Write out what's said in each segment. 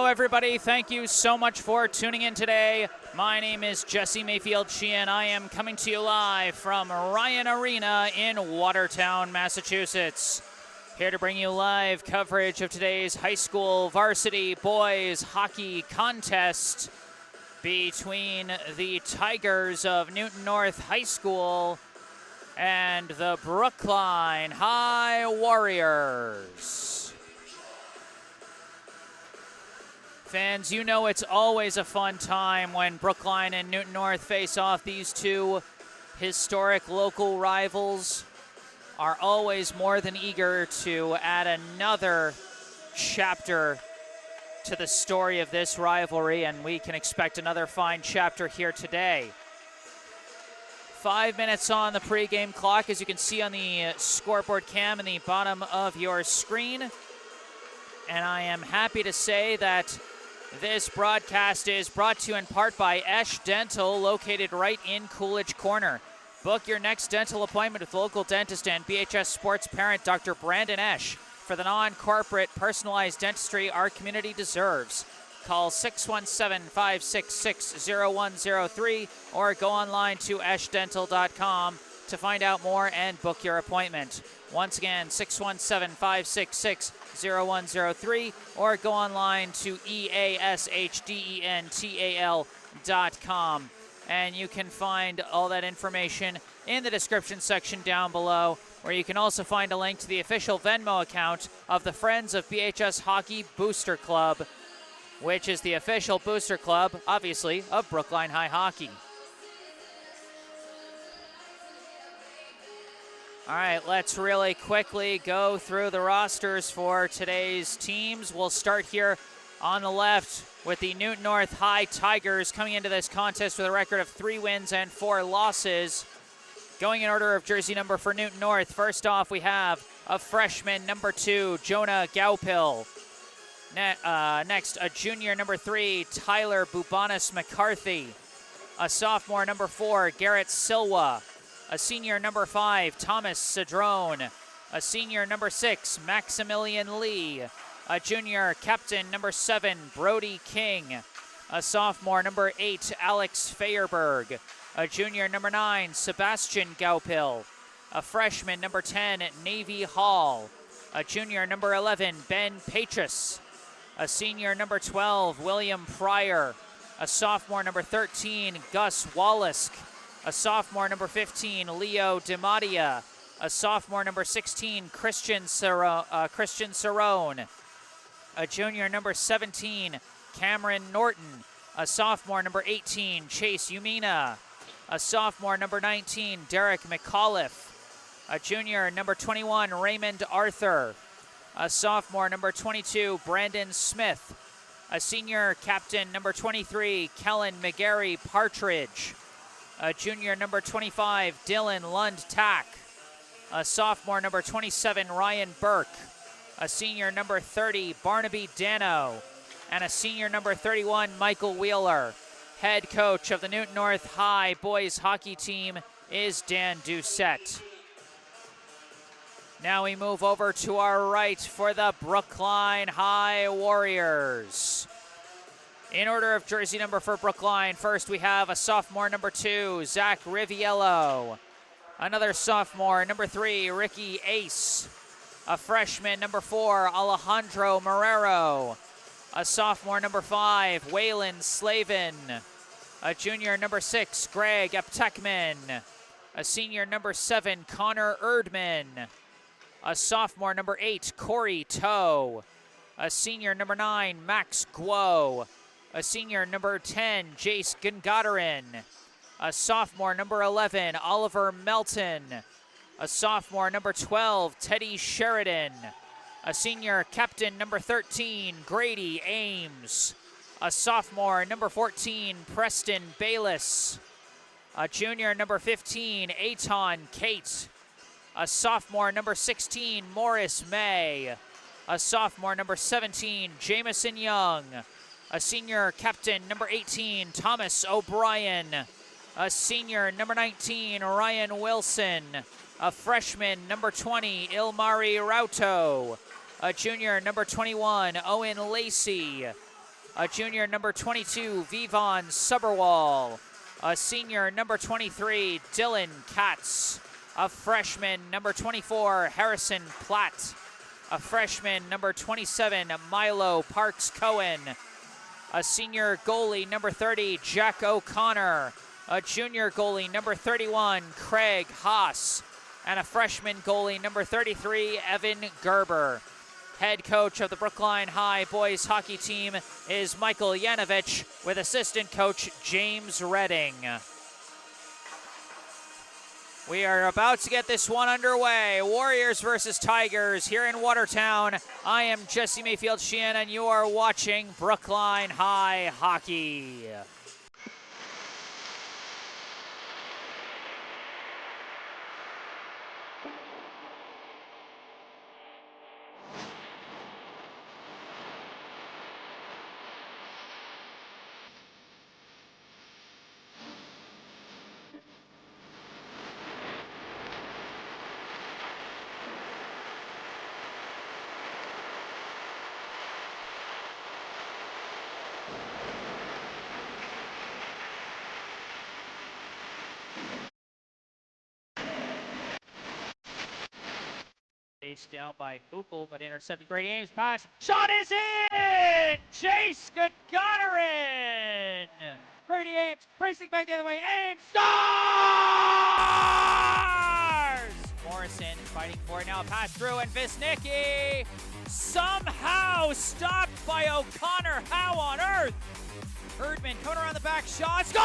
everybody. Thank you so much for tuning in today. My name is Jesse Mayfield-Sheehan. I am coming to you live from Ryan Arena in Watertown, Massachusetts. Here to bring you live coverage of today's high school varsity boys hockey contest between the Tigers of Newton North High School and the Brookline High Warriors. Fans, you know it's always a fun time when Brookline and Newton North face off. These two historic local rivals are always more than eager to add another chapter to the story of this rivalry, and we can expect another fine chapter here today. 5 minutes on the pregame clock, as you can see on the scoreboard cam in the bottom of your screen. And I am happy to say that this broadcast is brought to you in part by Esch Dental, located right in Coolidge Corner. Book your next dental appointment with local dentist and BHS sports parent Dr. Brandon Esch for the non-corporate personalized dentistry our community deserves. Call 617-566-0103 or go online to eschdental.com to find out more and book your appointment. Once again, 617-566-0103 or go online to easchdental.com. And you can find all that information in the description section down below, where you can also find a link to the official Venmo account of the Friends of BHS Hockey Booster Club, which is the official booster club, obviously, of Brookline High Hockey. All right, let's really quickly go through the rosters for today's teams. We'll start here on the left with the Newton North High Tigers coming into this contest with a record of 3 wins and 4 losses. Going in order of jersey number for Newton North, first off we have a freshman, number 2, Jonah Gaupil. Next, a junior, number 3, Tyler Bubanis McCarthy. A sophomore, number 4, Garrett Silwa. A senior, number 5, Thomas Cedrone. A senior, number 6, Maximilian Lee. A junior, captain, number 7, Brody King. A sophomore, number 8, Alex Feyerberg. A junior, number 9, Sebastian Gaupil. A freshman, number 10, Navy Hall. A junior, number 11, Ben Petrus. A senior, number 12, William Pryor. A sophomore, number 13, Gus Wallisk. A sophomore, number 15, Leo DiMattia. A sophomore, number 16, Christian Cerrone. A junior, number 17, Cameron Norton. A sophomore, number 18, Chase Umina. A sophomore, number 19, Derek McAuliffe. A junior, number 21, Raymond Arthur. A sophomore, number 22, Brandon Smith. A senior, captain, number 23, Kellen McGarry Partridge. A junior, number 25, Dylan Lund-Tack. A sophomore, number 27, Ryan Burke. A senior, number 30, Barnaby Dano. And a senior, number 31, Michael Wheeler. Head coach of the Newton North High boys hockey team is Dan Doucette. Now we move over to our right for the Brookline High Warriors. In order of jersey number for Brookline, first we have a sophomore, number 2, Zach Riviello. Another sophomore, number 3, Ricky Ace. A freshman, number 4, Alejandro Marrero. A sophomore, number 5, Waylon Slavin. A junior, number 6, Greg Aptekman. A senior, number 7, Connor Erdman. A sophomore, number 8, Corey Toe. A senior, number 9, Max Guo. A senior, number 10, Jace Gungadarin. A sophomore, number 11, Oliver Melton. A sophomore, number 12, Teddy Sheridan. A senior, captain, number 13, Grady Ames. A sophomore, number 14, Preston Bayless. A junior, number 15, Aton Kate. A sophomore, number 16, Morris May. A sophomore, number 17, Jamison Young. A senior, captain, number 18, Thomas O'Brien. A senior, number 19, Ryan Wilson. A freshman, number 20, Ilmari Rauto. A junior, number 21, Owen Lacey. A junior, number 22, Vivon Suberwall. A senior, number 23, Dylan Katz. A freshman, number 24, Harrison Platt. A freshman, number 27, Milo Parks Cohen. A senior goalie, number 30, Jack O'Connor. A junior goalie, number 31, Craig Haas. And a freshman goalie, number 33, Evan Gerber. Head coach of the Brookline High boys hockey team is Michael Yanovich with assistant coach James Redding. We are about to get this one underway. Warriors versus Tigers here in Watertown. I am Jesse Mayfield-Sheehan and you are watching Brookline High Hockey. Down by Buchel, but intercepted. Great Ames pass. Shot is in! Chase Gagarin! Brady Ames racing back the other way. Ames scores! Morrison fighting for it now. Pass through and Visnicki somehow stopped by O'Connor. How on earth? Erdman coming around the back. Shot. Score!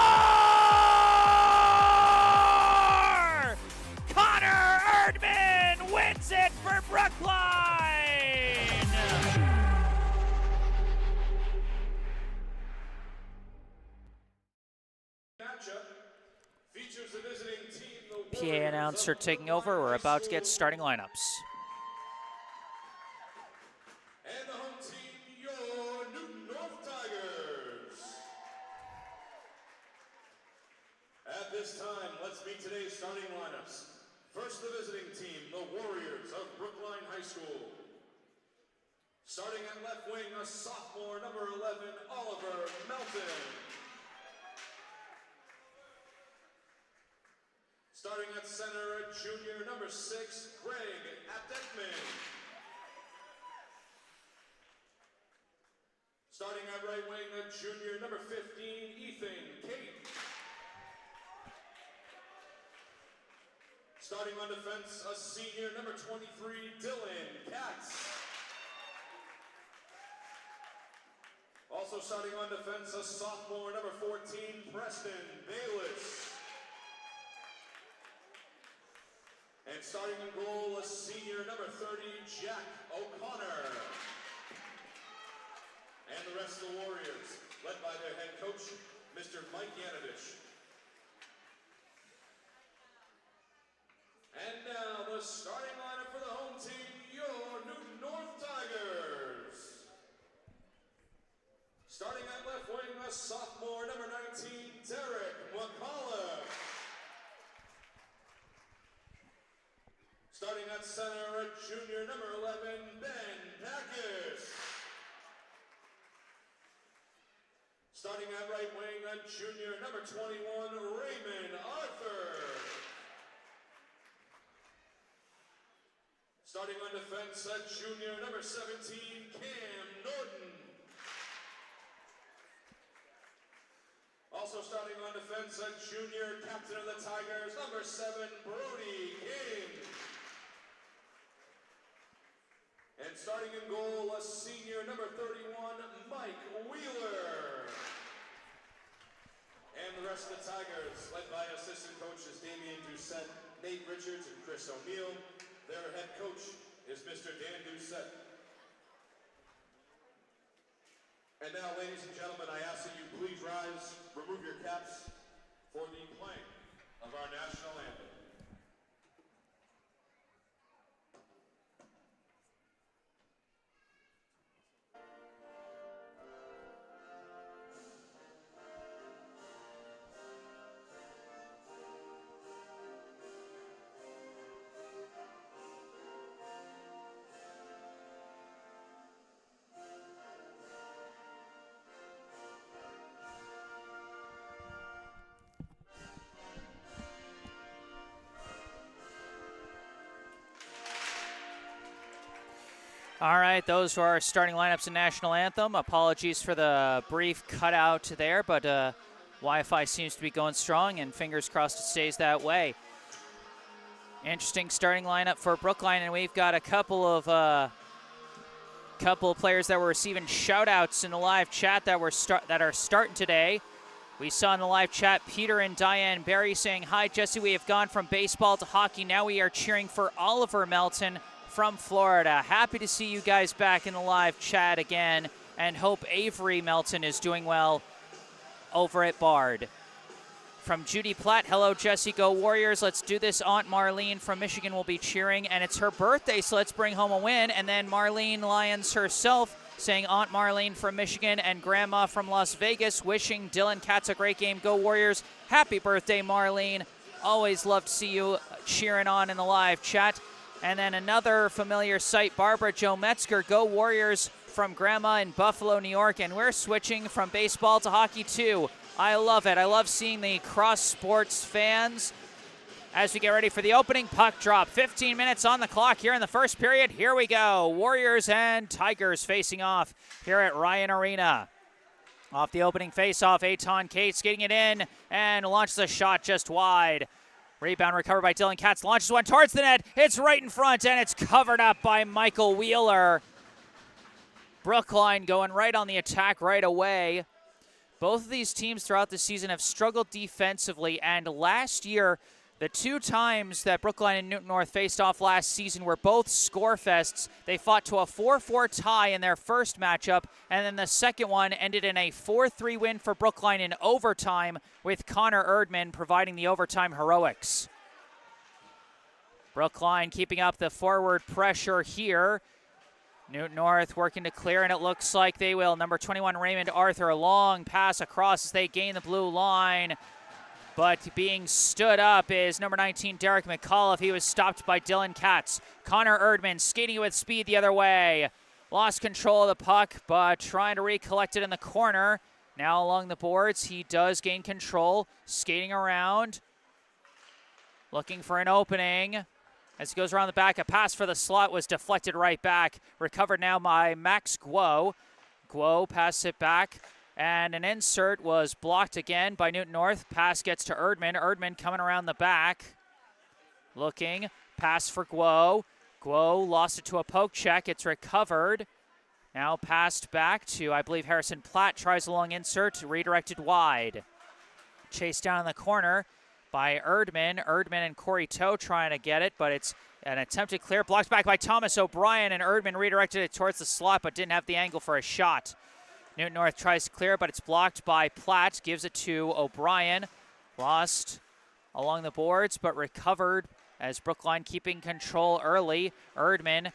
Connor Erdman wins it for Brookline! Matchup features the visiting team, the PA announcer taking over. We're about to get starting lineups. And the home team, your Newton North Tigers. At this time, let's meet today's starting lineups. First, the visiting team, the Warriors of Brookline High School. Starting at left wing, a sophomore, number 11, Oliver Melton. Starting at center, a junior, number 6, Greg Aptekman. Starting at right wing, a junior, number 15, Ethan Kate. Starting on defense, a senior, number 23, Dylan Katz. Also starting on defense, a sophomore, number 14, Preston Bayless. And starting in goal, a senior, number 30, Jack O'Connor. And the rest of the Warriors, led by their head coach, Mr. Mike Yanovich. And now the starting lineup for the home team, your Newton North Tigers. Starting at left wing, a sophomore, number 19, Derek McCullough. Starting at center, a junior, number 11, Ben Backus. Starting at right wing, a junior, number 21, Raymond Arthur. Starting on defense, a junior, number 17, Cam Norton. Also starting on defense, a junior, captain of the Tigers, number 7, Brody King. And starting in goal, a senior, number 31, Mike Wheeler. And the rest of the Tigers, led by assistant coaches Damian Doucette, Nate Richards, and Chris O'Neill. Their head coach is Mr. Dan Doucette. And now, ladies and gentlemen, I ask that you please rise, remove your caps for the playing of our national anthem. All right, those are our starting lineups in National Anthem. Apologies for the brief cutout there, but Wi-Fi seems to be going strong, and fingers crossed it stays that way. Interesting starting lineup for Brookline, and we've got a couple of players that were receiving shout-outs in the live chat that are starting today. We saw in the live chat Peter and Diane Barry saying, "Hi, Jesse, we have gone from baseball to hockey. Now we are cheering for Oliver Melton from Florida." Happy to see you guys back in the live chat again, and hope Avery Melton is doing well over at Bard. From Judy Platt, "Hello, Jesse, go Warriors. Let's do this. Aunt Marlene from Michigan will be cheering, and it's her birthday, so let's bring home a win." And then Marlene Lyons herself saying, "Aunt Marlene from Michigan and Grandma from Las Vegas wishing Dylan Katz a great game. Go Warriors." Happy birthday, Marlene. Always love to see you cheering on in the live chat. And then another familiar sight, Barbara Jo Metzger, "Go Warriors" from Grandma in Buffalo, New York. And we're switching from baseball to hockey too. I love it. I love seeing the cross-sports fans as we get ready for the opening puck drop. 15 minutes on the clock here in the first period. Here we go. Warriors and Tigers facing off here at Ryan Arena. Off the opening face-off, Eitan Cates getting it in and launches a shot just wide. Rebound recovered by Dylan Katz. Launches one towards the net. It's right in front, and it's covered up by Michael Wheeler. Brookline going right on the attack right away. Both of these teams throughout the season have struggled defensively, and last year, the two times that Brookline and Newton North faced off last season were both scorefests. They fought to a 4-4 tie in their first matchup, and then the second one ended in a 4-3 win for Brookline in overtime, with Connor Erdman providing the overtime heroics. Brookline keeping up the forward pressure here. Newton North working to clear, and it looks like they will. Number 21, Raymond Arthur, a long pass across as they gain the blue line. But being stood up is number 19, Derek McAuliffe. He was stopped by Dylan Katz. Connor Erdman skating with speed the other way. Lost control of the puck, but trying to recollect it in the corner. Now along the boards, he does gain control. Skating around. Looking for an opening. As he goes around the back, a pass for the slot was deflected right back. Recovered now by Max Guo. Guo passes it back, and an insert was blocked again by Newton North. Pass gets to Erdman. Erdman coming around the back. Looking, pass for Guo. Guo lost it to a poke check. It's recovered. Now passed back to, I believe, Harrison Platt. Tries a long insert, redirected wide. Chased down in the corner by Erdman. Erdman and Corey Toe trying to get it, but it's an attempted clear. Blocked back by Thomas O'Brien, and Erdman redirected it towards the slot, but didn't have the angle for a shot. Newton North tries to clear, but it's blocked by Platt. Gives it to O'Brien. Lost along the boards, but recovered as Brookline keeping control early. Erdman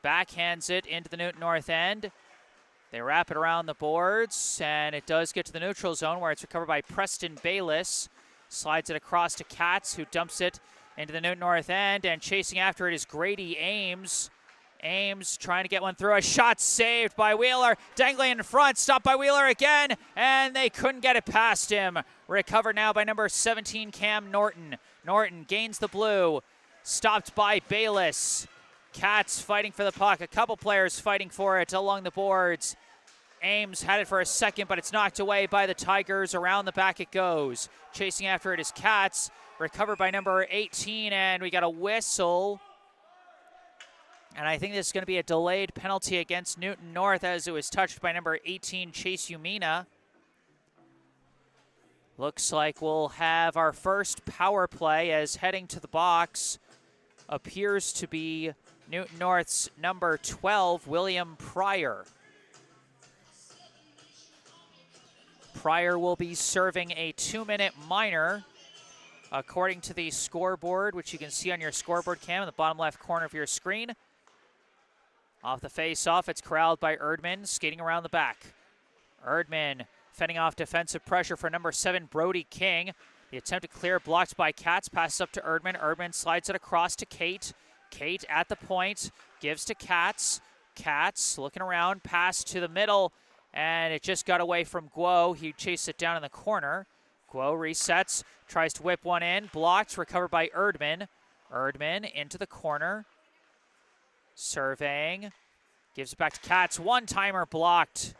backhands it into the Newton North end. They wrap it around the boards, and it does get to the neutral zone where it's recovered by Preston Bayless. Slides it across to Katz, who dumps it into the Newton North end, and chasing after it is Grady Ames. Ames trying to get one through. A shot saved by Wheeler. Dangling in front, stopped by Wheeler again, and they couldn't get it past him. Recovered now by number 17, Cam Norton. Norton gains the blue. Stopped by Bayless. Katz fighting for the puck. A couple players fighting for it along the boards. Ames had it for a second, but it's knocked away by the Tigers. Around the back it goes. Chasing after it is Katz. Recovered by number 18, and we got a whistle. And I think this is going to be a delayed penalty against Newton North as it was touched by number 18, Chase Umina. Looks like we'll have our first power play as heading to the box appears to be Newton North's number 12, William Pryor. Pryor will be serving a 2-minute minor, according to the scoreboard, which you can see on your scoreboard cam in the bottom left corner of your screen. Off the face-off, it's corralled by Erdman, skating around the back. Erdman fending off defensive pressure for number 7, Brody King. The attempt to clear blocked by Katz, passes up to Erdman. Erdman slides it across to Kate. Kate at the point, gives to Katz. Katz looking around, pass to the middle, and it just got away from Guo. He chased it down in the corner. Guo resets, tries to whip one in, blocked, recovered by Erdman. Erdman into the corner, surveying, Gives it back to Katz. One-timer blocked.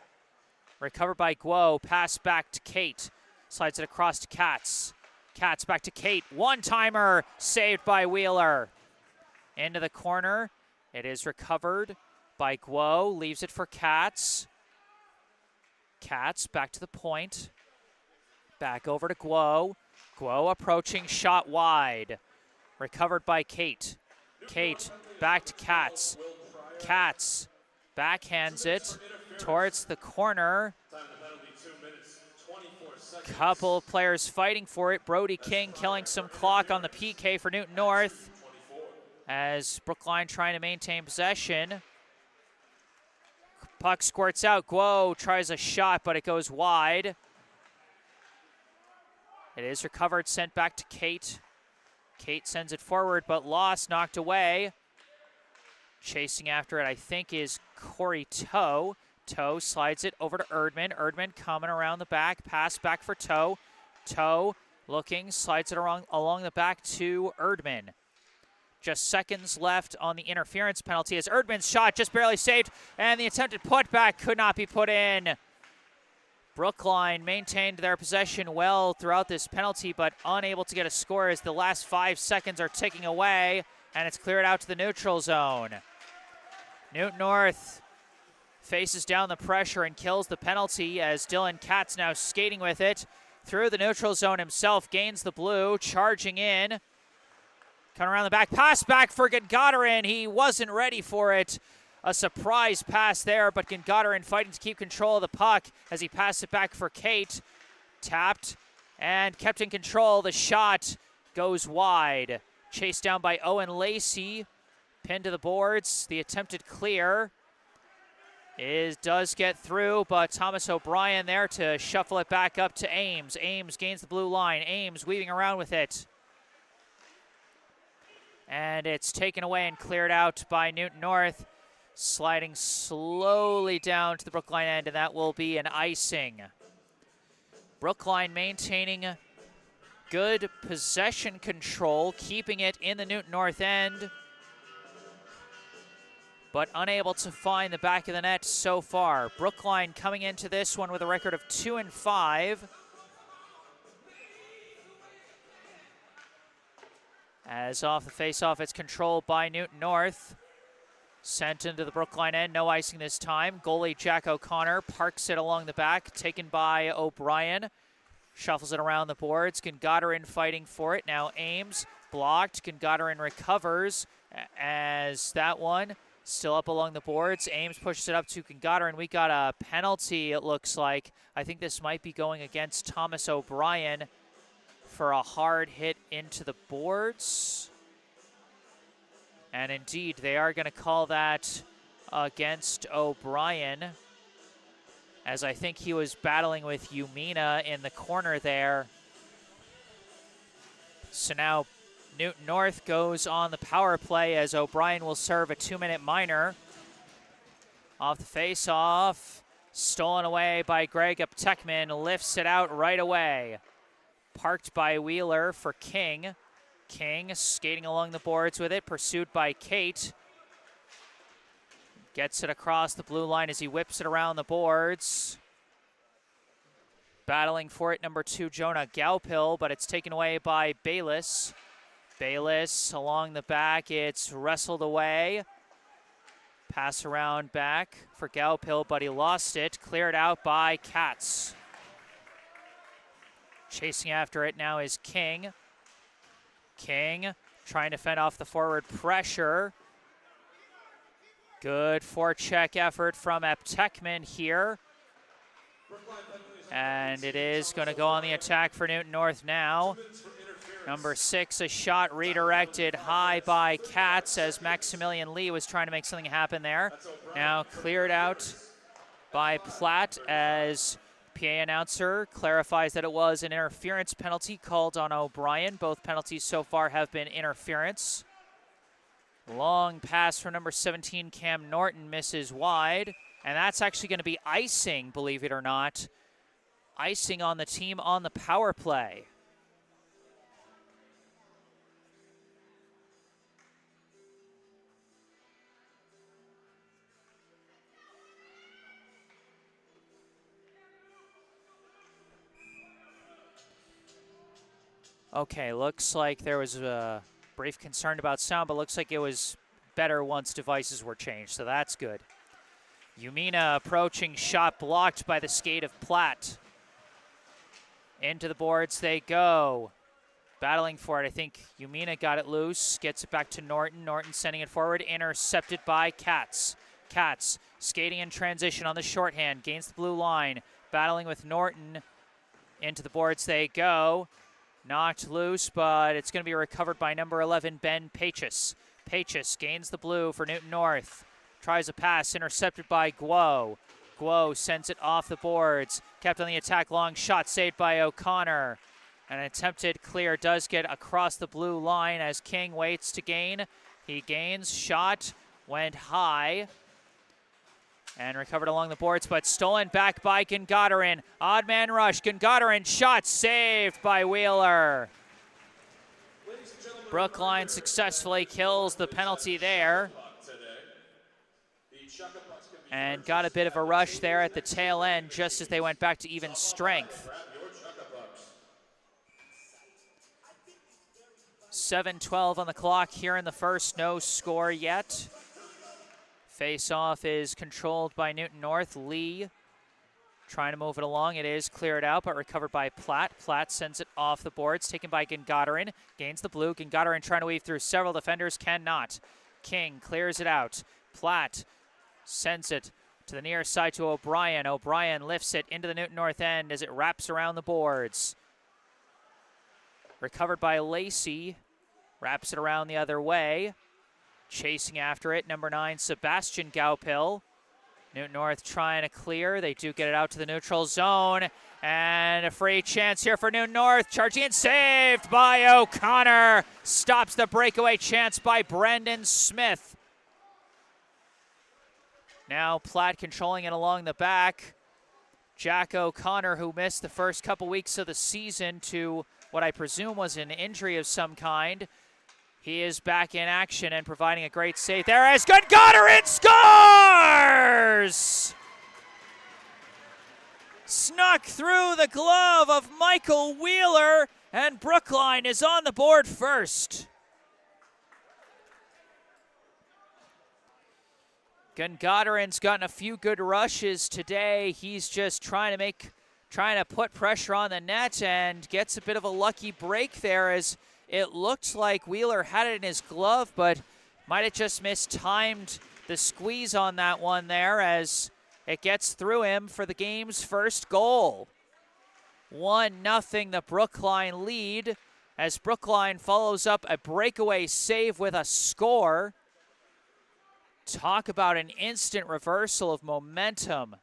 Recovered by Guo. Pass back to Kate. Slides it across to Katz. Katz back to Kate. One-timer saved by Wheeler. Into the corner. It is recovered by Guo. Leaves it for Katz. Katz back to the point. Back over to Guo. Guo approaching, shot wide. Recovered by Kate. Kate back to Katz. Katz backhands it towards the corner. Couple players fighting for it. Brody King killing some clock on the PK for Newton North as Brookline trying to maintain possession. Puck squirts out. Guo tries a shot, but it goes wide. It is recovered, sent back to Kate. Kate sends it forward, but lost, knocked away. Chasing after it, I think, is Corey Toe. Toe slides it over to Erdman. Erdman coming around the back. Pass back for Toe. Toe looking, slides it along the back to Erdman. Just seconds left on the interference penalty as Erdman's shot just barely saved, and the attempted putback could not be put in. Brookline maintained their possession well throughout this penalty, but unable to get a score as the last 5 seconds are ticking away, and it's cleared out to the neutral zone. Newton North faces down the pressure and kills the penalty as Dylan Katz now skating with it through the neutral zone himself, gains the blue, charging in. Coming around the back, pass back for Gagarin. He wasn't ready for it. A surprise pass there, but Gagarin fighting to keep control of the puck as he passed it back for Kate. Tapped and kept in control. The shot goes wide. Chased down by Owen Lacey. Pinned to the boards. The attempted clear does get through, but Thomas O'Brien there to shuffle it back up to Ames. Ames gains the blue line. Ames weaving around with it. And it's taken away and cleared out by Newton North. Sliding slowly down to the Brookline end, and that will be an icing. Brookline maintaining good possession control, keeping it in the Newton North end, but unable to find the back of the net so far. Brookline coming into this one with a record of 2-5. As off the face-off, it's controlled by Newton North. Sent into the Brookline end, no icing this time. Goalie Jack O'Connor parks it along the back, taken by O'Brien. Shuffles it around the boards. Gagarin fighting for it. Now Ames blocked. Gagarin recovers as that one still up along the boards. Ames pushes it up to Gagarin. We got a penalty, it looks like. I think this might be going against Thomas O'Brien for a hard hit into the boards. And indeed, they are going to call that against O'Brien, as I think he was battling with Umina in the corner there. So now Newton North goes on the power play as O'Brien will serve a 2-minute minor. Off the face-off, stolen away by Greg Aptekman, lifts it out right away. Parked by Wheeler for King. King skating along the boards with it, pursued by Kate. Gets it across the blue line as he whips it around the boards. Battling for it, number 2, Jonah Gaupil, but it's taken away by Bayless. Bayless along the back, it's wrestled away. Pass around back for Gaupil, but he lost it. Cleared out by Katz. Chasing after it now is King. King trying to fend off the forward pressure. Good forecheck effort from Aptekman here. And it is going to go on the attack for Newton North now. Number 6, a shot redirected high by Katz as Maximilian Lee was trying to make something happen there. Now cleared out by Platt as PA announcer clarifies that it was an interference penalty called on O'Brien. Both penalties so far have been interference. Long pass from number 17, Cam Norton, misses wide. And that's actually going to be icing, believe it or not. Icing on the team on the power play. Okay, looks like there was a brief concern about sound, but looks like it was better once devices were changed, so that's good. Umina approaching, shot blocked by the skate of Platt. Into the boards they go. Battling for it, I think Umina got it loose, gets it back to Norton. Norton sending it forward, intercepted by Katz. Katz skating in transition on the shorthand, gains the blue line, battling with Norton. Into the boards they go. Knocked loose, but it's going to be recovered by number 11, Ben Pachis. Pachis gains the blue for Newton North. Tries a pass, intercepted by Guo. Guo sends it off the boards. Kept on the attack, long shot saved by O'Connor. An attempted clear does get across the blue line as King waits to gain. He gains, shot, went high. And recovered along the boards, but stolen back by Gengadarin. Odd man rush. Gengadarin shot saved by Wheeler. Brookline successfully kills the penalty there. And got a bit of a rush there at the tail end just as they went back to even strength. 7:12 on the clock here in the first, no score yet. Face-off is controlled by Newton North. Lee trying to move it along. It is cleared out, but recovered by Platt. Platt sends it off the boards, taken by Gengadarin. Gains the blue. Gengadarin trying to weave through several defenders, cannot. King clears it out. Platt sends it to the near side to O'Brien. O'Brien lifts it into the Newton North end as it wraps around the boards. Recovered by Lacey. Wraps it around the other way. Chasing after it, number 9, Sebastian Gaupil. Newton North trying to clear. They do get it out to the neutral zone. And a free chance here for Newton North. Charging and saved by O'Connor. Stops the breakaway chance by Brendan Smith. Now Platt controlling it along the back. Jack O'Connor, who missed the first couple weeks of the season to what I presume was an injury of some kind. He is back in action and providing a great save there as Gengadarin scores! Snuck through the glove of Michael Wheeler, and Brookline is on the board first. Gengadarin's gotten a few good rushes today. He's just trying to put pressure on the net and gets a bit of a lucky break there as it looked like Wheeler had it in his glove, but might have just mistimed the squeeze on that one there as it gets through him for the game's first goal. 1-0 the Brookline lead as Brookline follows up a breakaway save with a score. Talk about an instant reversal of momentum.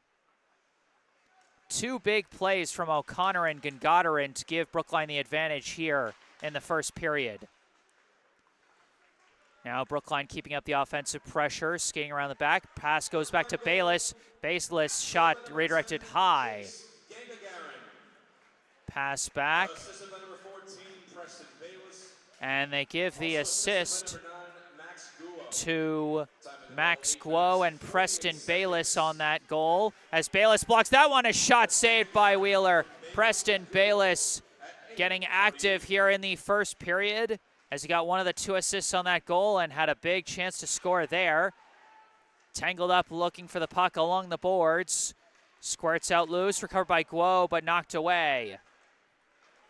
Two big plays from O'Connor and Gengadarin to give Brookline the advantage here in the first period. Now Brookline keeping up the offensive pressure, skating around the back. Pass goes back to Bayless. Baseless shot redirected high. Pass back. And they give the assist to Max Guo and Preston Bayless on that goal. As Bayless blocks that one, a shot saved by Wheeler. Preston Bayless getting active here in the first period as he got one of the 2 assists on that goal and had a big chance to score there. Tangled up looking for the puck along the boards. Squirts out loose, recovered by Guo, but knocked away.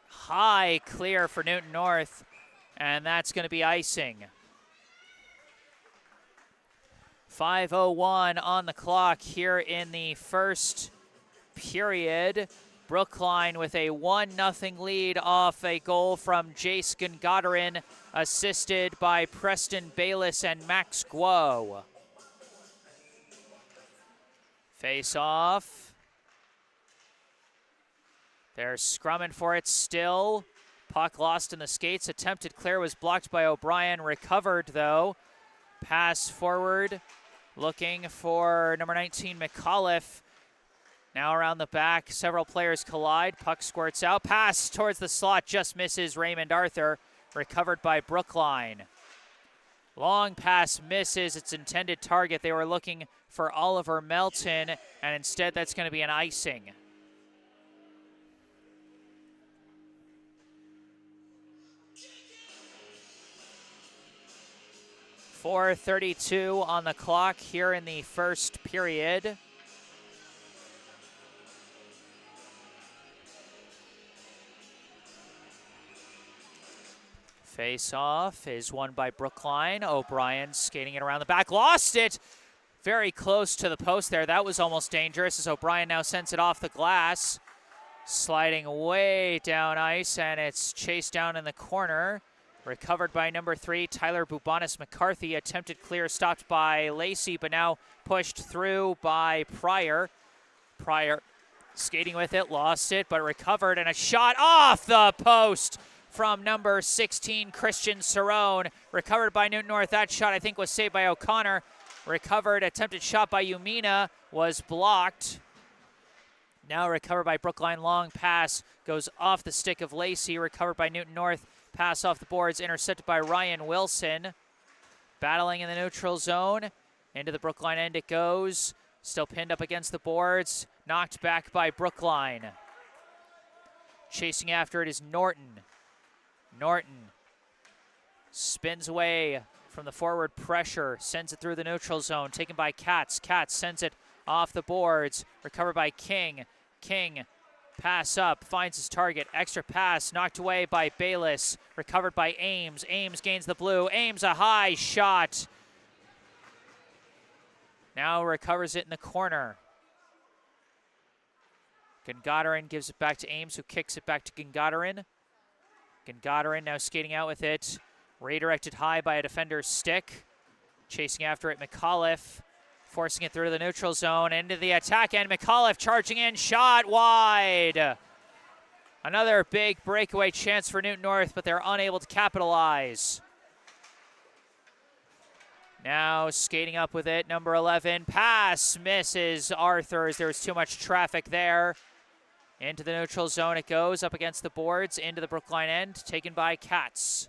High clear for Newton North, and that's going to be icing. 5:01 on the clock here in the first period. Brookline with a 1-0 lead off a goal from Jace Gengadarin, assisted by Preston Bayless and Max Guo. Face off. They're scrumming for it still. Puck lost in the skates. Attempted clear was blocked by O'Brien. Recovered though. Pass forward. Looking for number 19, McAuliffe. Now around the back, several players collide. Puck squirts out. Pass towards the slot, just misses Raymond Arthur. Recovered by Brookline. Long pass misses its intended target. They were looking for Oliver Melton, and instead that's going to be an icing. 4:32 on the clock here in the first period. Face-off is won by Brookline. O'Brien skating it around the back, lost it. Very close to the post there. That was almost dangerous as O'Brien now sends it off the glass. Sliding way down ice, and it's chased down in the corner. Recovered by number 3, Tyler Bubonis-McCarthy. Attempted clear, stopped by Lacey, but now pushed through by Pryor. Pryor skating with it, lost it, but recovered, and a shot off the post from number 16, Christian Cerrone. Recovered by Newton North. That shot, I think, was saved by O'Connor. Recovered, attempted shot by Umina was blocked. Now recovered by Brookline. Long pass goes off the stick of Lacey. Recovered by Newton North. Pass off the boards, intercepted by Ryan Wilson. Battling in the neutral zone. Into the Brookline end it goes. Still pinned up against the boards. Knocked back by Brookline. Chasing after it is Norton. Norton spins away from the forward pressure, sends it through the neutral zone, taken by Katz. Katz sends it off the boards, recovered by King. King, pass up, finds his target, extra pass, knocked away by Bayless, recovered by Ames. Ames gains the blue, Ames a high shot. Now recovers it in the corner. Gengadarin gives it back to Ames, who kicks it back to Gengadarin. Gengadarin now skating out with it. Redirected high by a defender's stick. Chasing after it, McAuliffe. Forcing it through the neutral zone. Into the attack end. McAuliffe charging in. Shot wide. Another big breakaway chance for Newton North, but they're unable to capitalize. Now skating up with it, number 11. Pass misses Arthurs. There was too much traffic there. Into the neutral zone it goes, up against the boards, into the Brookline end, taken by Katz.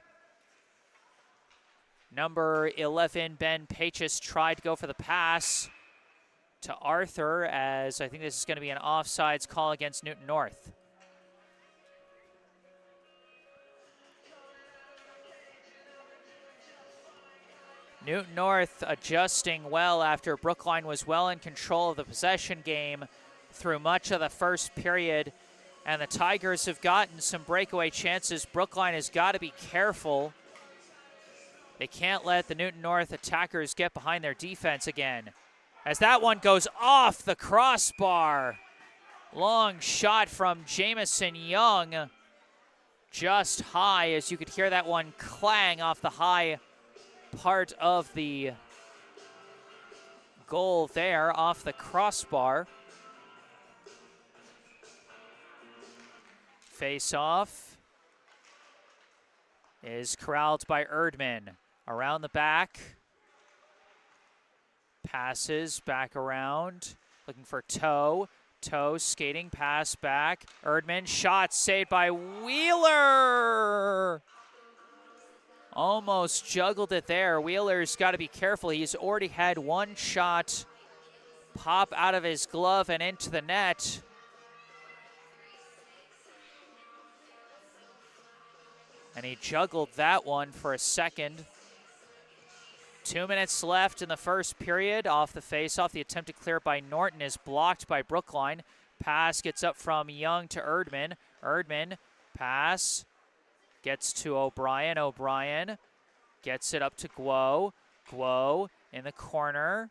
Number 11, Ben Pachis, tried to go for the pass to Arthur, as I think this is going to be an offsides call against Newton North. Newton North adjusting well after Brookline was well in control of the possession game through much of the first period, and the Tigers have gotten some breakaway chances. Brookline has got to be careful. They can't let the Newton North attackers get behind their defense again, as that one goes off the crossbar. Long shot from Jamison Young, just high, as you could hear that one clang off the high part of the goal there, off the crossbar. Face-off is corralled by Erdman. Around the back. Passes back around. Looking for Toe. Toe skating, pass back. Erdman, shot saved by Wheeler. Almost juggled it there. Wheeler's got to be careful. He's already had one shot pop out of his glove and into the net. And he juggled that one for a second. 2 minutes left in the first period. Off the face-off, the attempted clear by Norton is blocked by Brookline. Pass gets up from Young to Erdman. Erdman, pass, gets to O'Brien. O'Brien gets it up to Guo. Guo in the corner,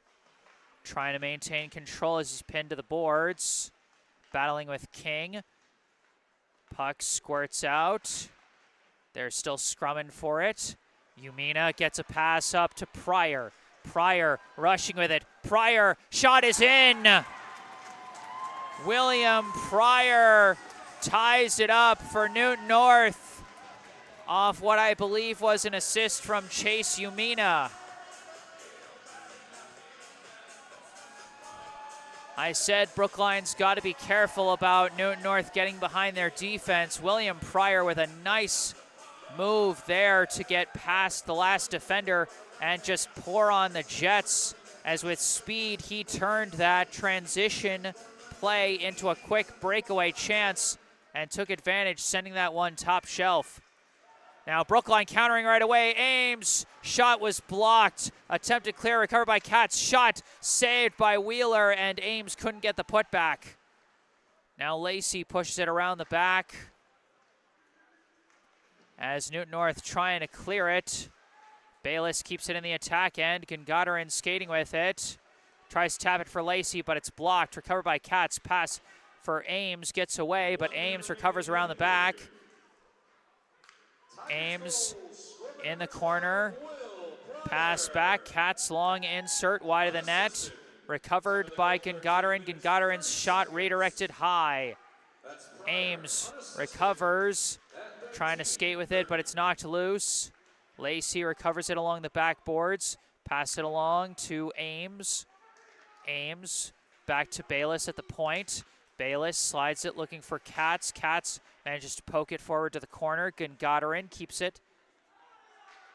trying to maintain control as he's pinned to the boards. Battling with King. Puck squirts out. They're still scrumming for it. Umina gets a pass up to Pryor. Pryor rushing with it. Pryor, shot is in. William Pryor ties it up for Newton North off what I believe was an assist from Chase Umina. I said Brookline's got to be careful about Newton North getting behind their defense. William Pryor with a nice move there to get past the last defender and just pour on the Jets, as with speed he turned that transition play into a quick breakaway chance and took advantage, sending that one top shelf. Now Brookline countering right away. Ames, shot was blocked. Attempted clear, recovered by Katz. Shot saved by Wheeler, and Ames couldn't get the putback. Now Lacey pushes it around the back as Newton North trying to clear it. Bayless keeps it in the attack end. Gungadarin skating with it. Tries to tap it for Lacey, but it's blocked. Recovered by Katz. Pass for Ames, gets away, but Ames recovers around the back. Ames in the corner. Pass back. Katz long insert wide of the net. Recovered by Gungadarin. Gungadarin's shot redirected high. Ames recovers. Trying to skate with it, but it's knocked loose. Lacey recovers it along the backboards. Pass it along to Ames. Ames back to Bayless at the point. Bayless slides it looking for Katz. Katz manages to poke it forward to the corner. Gungadarin keeps it.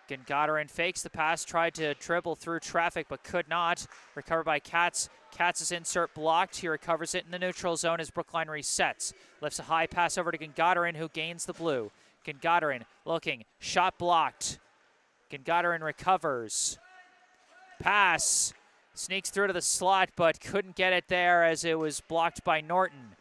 Gungadarin fakes the pass, tried to dribble through traffic but could not. Recovered by Katz. Katz's insert blocked. He recovers it in the neutral zone as Brookline resets. Lifts a high pass over to Gungadarin, who gains the blue. Gungadarin looking, shot blocked. Gungadarin recovers. Pass, sneaks through to the slot but couldn't get it there as it was blocked by Norton.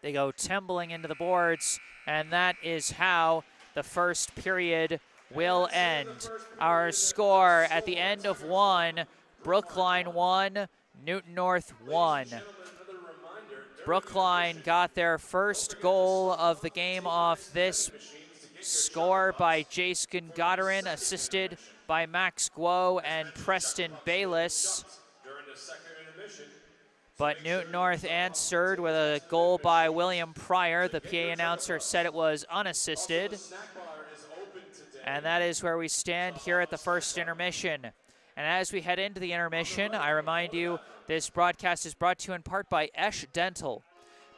They go tumbling into the boards, and that is how the first period will end. Our score at the end of 1, Brookline 1, Newton North 1. Brookline got their first goal of the game off this score by Jace Gungadarin, assisted by Max Guo and Preston Bayless. But Newton North answered with a goal by William Pryor. The PA announcer said it was unassisted. And that is where we stand here at the first intermission. And as we head into the intermission, I remind you, this broadcast is brought to you in part by Esch Dental.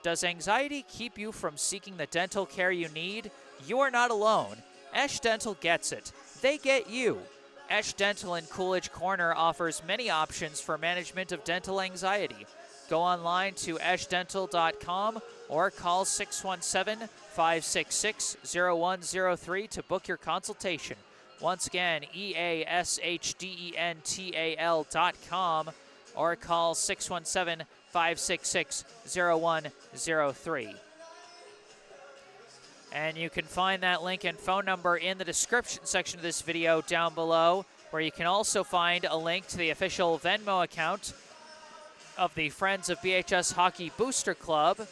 Does anxiety keep you from seeking the dental care you need? You are not alone. Esch Dental gets it. They get you. Esch Dental in Coolidge Corner offers many options for management of dental anxiety. Go online to eschdental.com or call 617-566-0103 to book your consultation. Once again, easchdental.com or call 617-566-0103. And you can find that link and phone number in the description section of this video down below, where you can also find a link to the official Venmo account of the Friends of BHS Hockey Booster Club.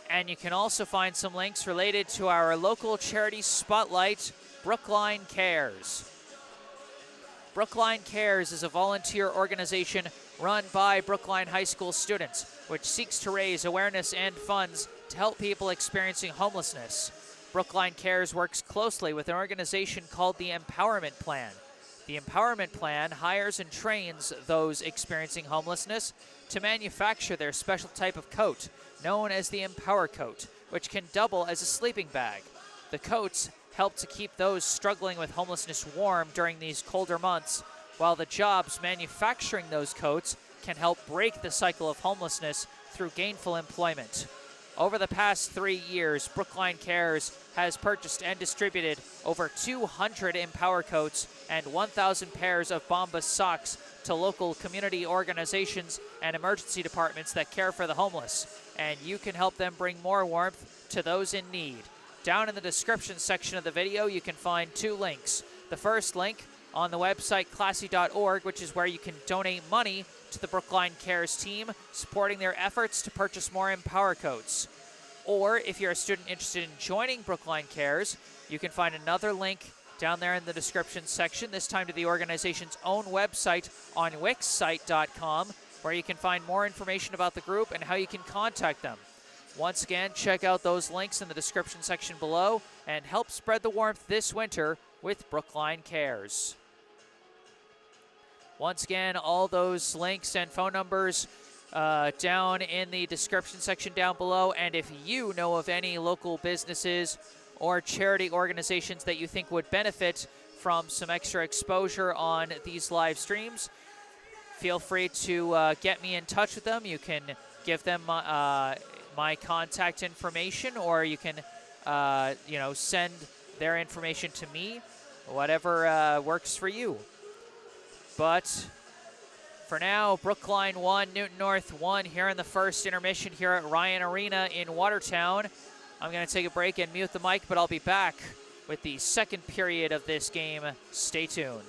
And you can also find some links related to our local charity spotlight, Brookline Cares. Brookline Cares is a volunteer organization run by Brookline High School students, which seeks to raise awareness and funds to help people experiencing homelessness. Brookline Cares works closely with an organization called the Empowerment Plan. The Empowerment Plan hires and trains those experiencing homelessness to manufacture their special type of coat, known as the Empower Coat, which can double as a sleeping bag. The coats help to keep those struggling with homelessness warm during these colder months, while the jobs manufacturing those coats can help break the cycle of homelessness through gainful employment. Over the past 3 years, Brookline Cares has purchased and distributed over 200 Empower Coats and 1,000 pairs of Bombas socks to local community organizations and emergency departments that care for the homeless. And you can help them bring more warmth to those in need. Down in the description section of the video, you can find 2 links. The first link on the website classy.org, which is where you can donate money to the Brookline Cares team, supporting their efforts to purchase more Empower Coats. Or if you're a student interested in joining Brookline Cares, you can find another link down there in the description section, this time to the organization's own website on wixsite.com, where you can find more information about the group and how you can contact them. Once again, check out those links in the description section below and help spread the warmth this winter with Brookline Cares. Once again, all those links and phone numbers down in the description section down below. And if you know of any local businesses or charity organizations that you think would benefit from some extra exposure on these live streams, feel free to get me in touch with them. You can give them my contact information, or you can send their information to me, whatever works for you. But for now, Brookline 1, Newton North 1 here in the first intermission here at Ryan Arena in Watertown. I'm going to take a break and mute the mic, but I'll be back with the second period of this game. Stay tuned.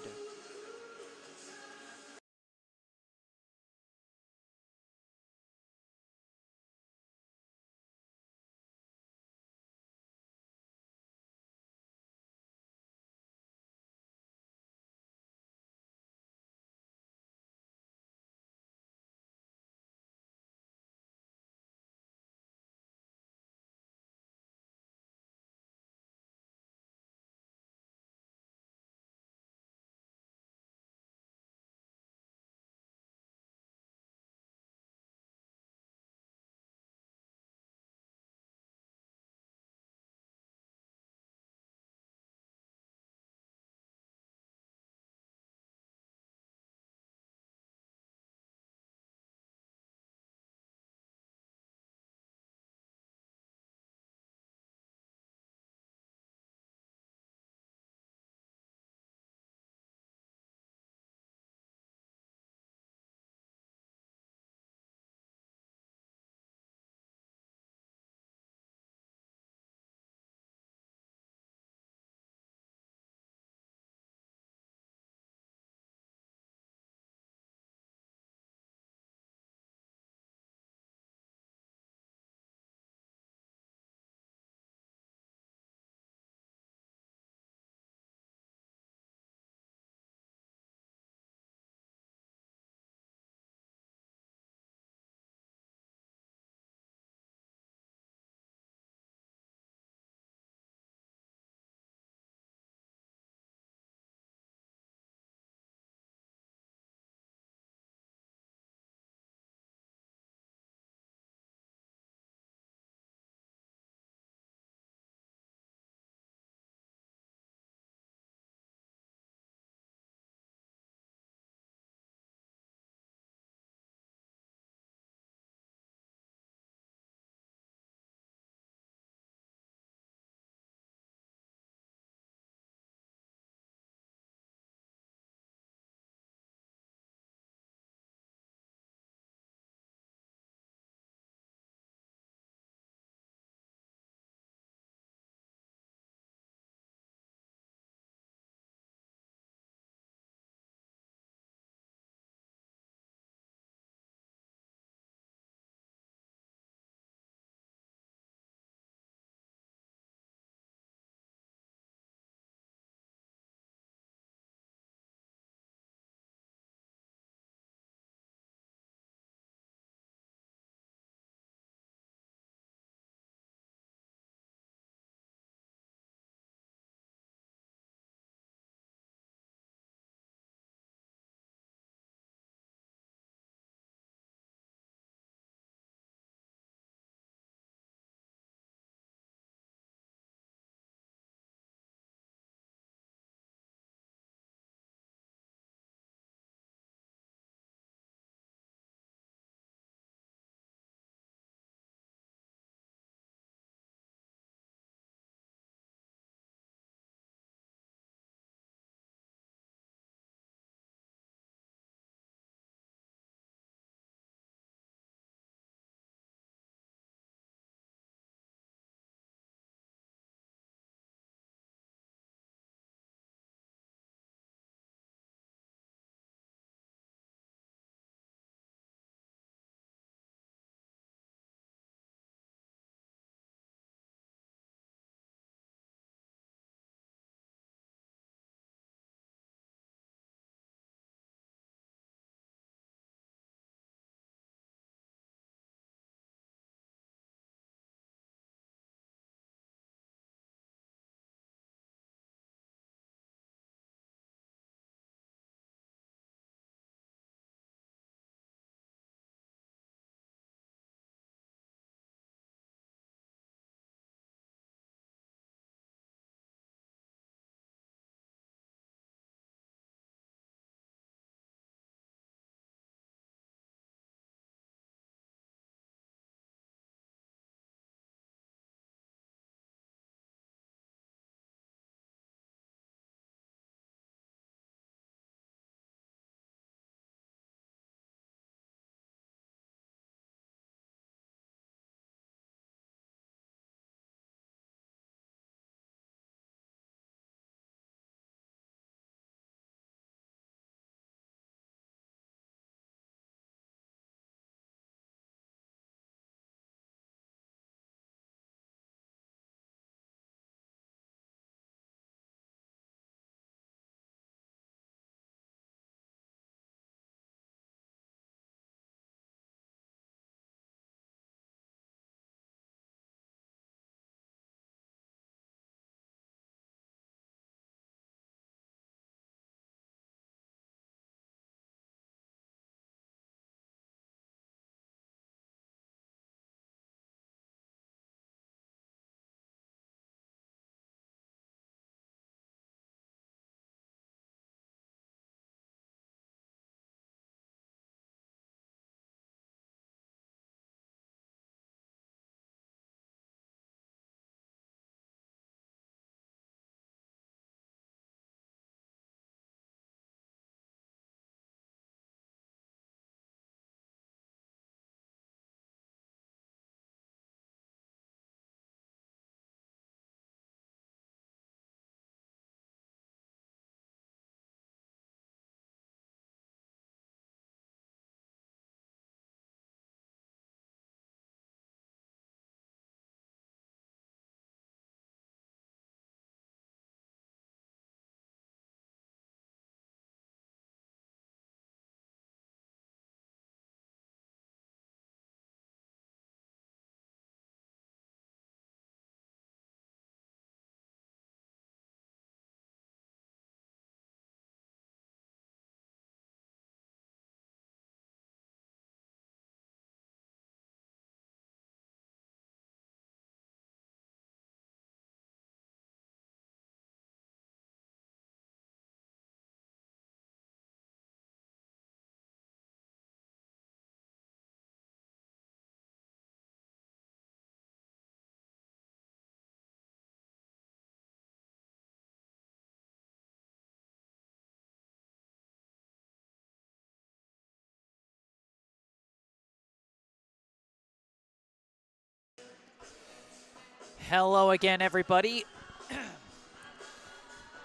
Hello again, everybody.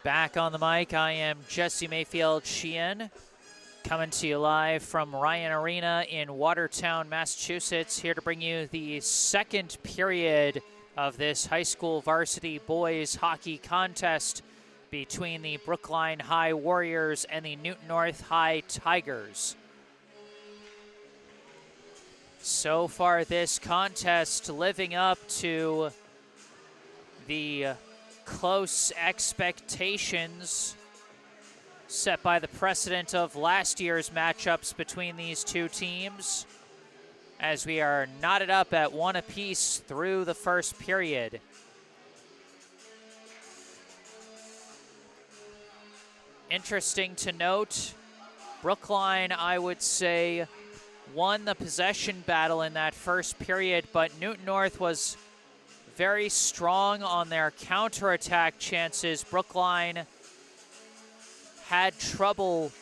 Back on the mic, I am Jesse Mayfield-Sheehan, coming to you live from Ryan Arena in Watertown, Massachusetts, here to bring you the second period of this high school varsity boys hockey contest between the Brookline High Warriors and the Newton North High Tigers. So far, this contest living up to the close expectations set by the precedent of last year's matchups between these two teams, as we are knotted up at one apiece through the first period. Interesting to note, Brookline, I would say, won the possession battle in that first period, but Newton North was very strong on their counterattack chances. Brookline had trouble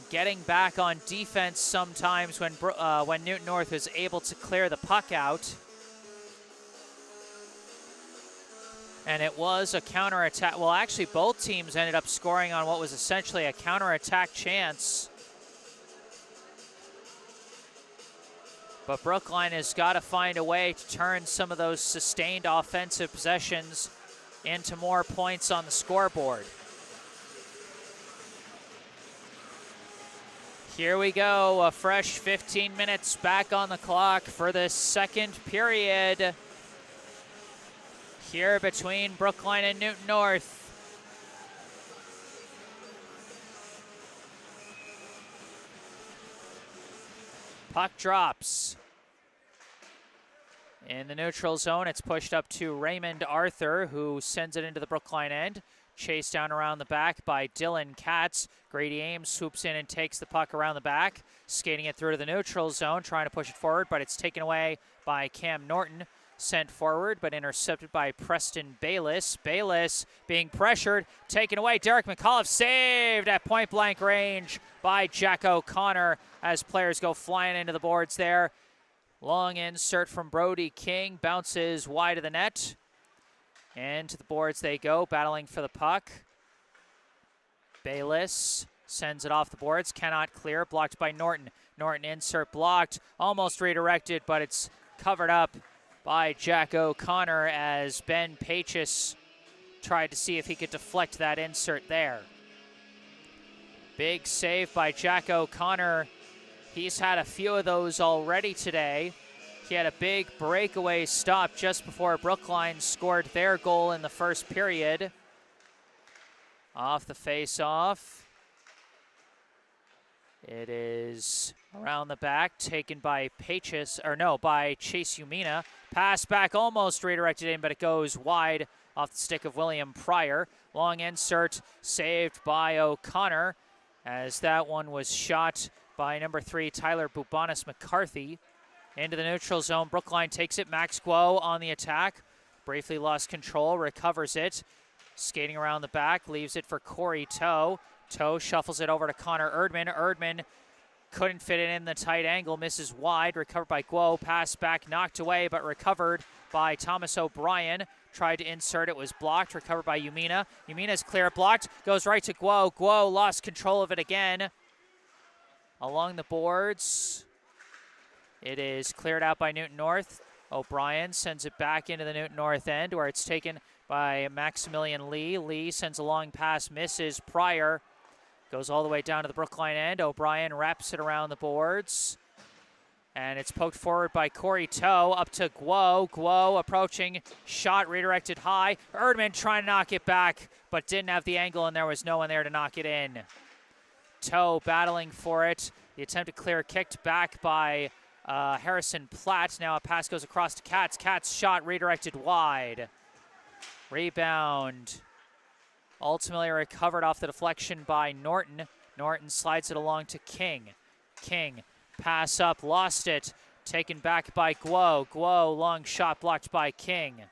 getting back on defense sometimes when Newton North was able to clear the puck out. And it was a counterattack. Well, actually, both teams ended up scoring on what was essentially a counterattack chance. But Brookline has got to find a way to turn some of those sustained offensive possessions into more points on the scoreboard. Here we go, a fresh 15 minutes back on the clock for the second period here between Brookline and Newton North. Puck drops. In the neutral zone, it's pushed up to Raymond Arthur, who sends it into the Brookline end. Chased down around the back by Dylan Katz. Grady Ames swoops in and takes the puck around the back, skating it through to the neutral zone, trying to push it forward, but it's taken away by Cam Norton. Sent forward, but intercepted by Preston Bayless. Bayless being pressured, taken away. Derek McAuliffe saved at point-blank range by Jack O'Connor as players go flying into the boards there. Long insert from Brody King, bounces wide of the net. And to the boards they go, battling for the puck. Bayless sends it off the boards, cannot clear, blocked by Norton. Norton insert blocked, almost redirected, but it's covered up by Jack O'Connor as Ben Pachis tried to see if he could deflect that insert there. Big save by Jack O'Connor. He's had a few of those already today. He had a big breakaway stop just before Brookline scored their goal in the first period. Off the face-off. It is around the back, taken by by Chase Umina. Pass back, almost redirected in, but it goes wide off the stick of William Pryor. Long insert, saved by O'Connor, as that one was shot by number 3, Tyler Bubanis McCarthy. Into the neutral zone, Brookline takes it. Max Guo on the attack. Briefly lost control, recovers it. Skating around the back, leaves it for Corey Toe. Toe shuffles it over to Connor Erdman. Erdman couldn't fit it in the tight angle, misses wide, recovered by Guo. Pass back, knocked away, but recovered by Thomas O'Brien. Tried to insert, it was blocked, recovered by Umina. Umina's clear, blocked, goes right to Guo. Guo lost control of it again. Along the boards, it is cleared out by Newton North. O'Brien sends it back into the Newton North end, where it's taken by Maximilian Lee. Lee sends a long pass, misses. Pryor goes all the way down to the Brookline end. O'Brien wraps it around the boards. And it's poked forward by Corey Toe, up to Guo. Guo approaching, shot redirected high. Erdman trying to knock it back, but didn't have the angle, and there was no one there to knock it in. Toe battling for it. The attempted clear kicked back by Harrison Platt. Now a pass goes across to Katz. Katz shot redirected wide. Rebound. Ultimately recovered off the deflection by Norton. Norton slides it along to King. King, pass up, lost it. Taken back by Guo. Guo, long shot blocked by King.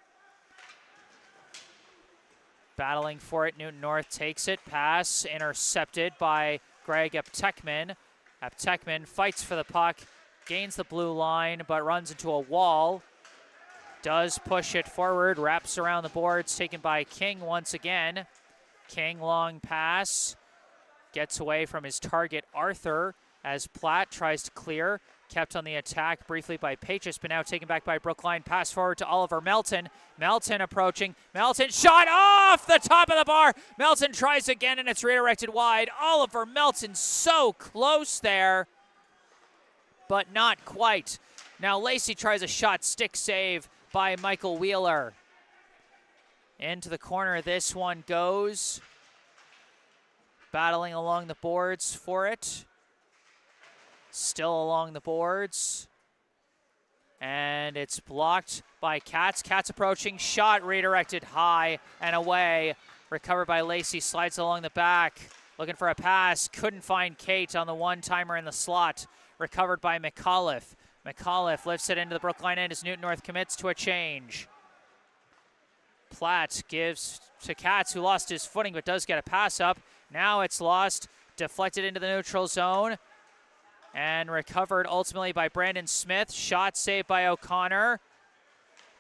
Battling for it, Newton North takes it. Pass intercepted by Greg Aptekman. Aptekman fights for the puck, gains the blue line, but runs into a wall. does push it forward, wraps around the boards, taken by King once again. King, long pass, gets away from his target, Arthur, as Platt tries to clear. Kept on the attack briefly by Patrus, but now taken back by Brookline. Pass forward to Oliver Melton. Melton approaching. Melton shot off the top of the bar. Melton tries again, and it's redirected wide. Oliver Melton so close there, but not quite. Now Lacey tries a shot, stick save by Michael Wheeler. Into the corner this one goes. Battling along the boards for it. Still along the boards. And it's blocked by Katz. Katz approaching, shot redirected high and away. Recovered by Lacey, slides along the back. Looking for a pass, couldn't find Kate on the one-timer in the slot. Recovered by McAuliffe. McAuliffe lifts it into the Brookline end as Newton North commits to a change. Platt gives to Katz, who lost his footing but does get a pass up. Now it's lost, deflected into the neutral zone. And recovered ultimately by Brandon Smith. Shot saved by O'Connor.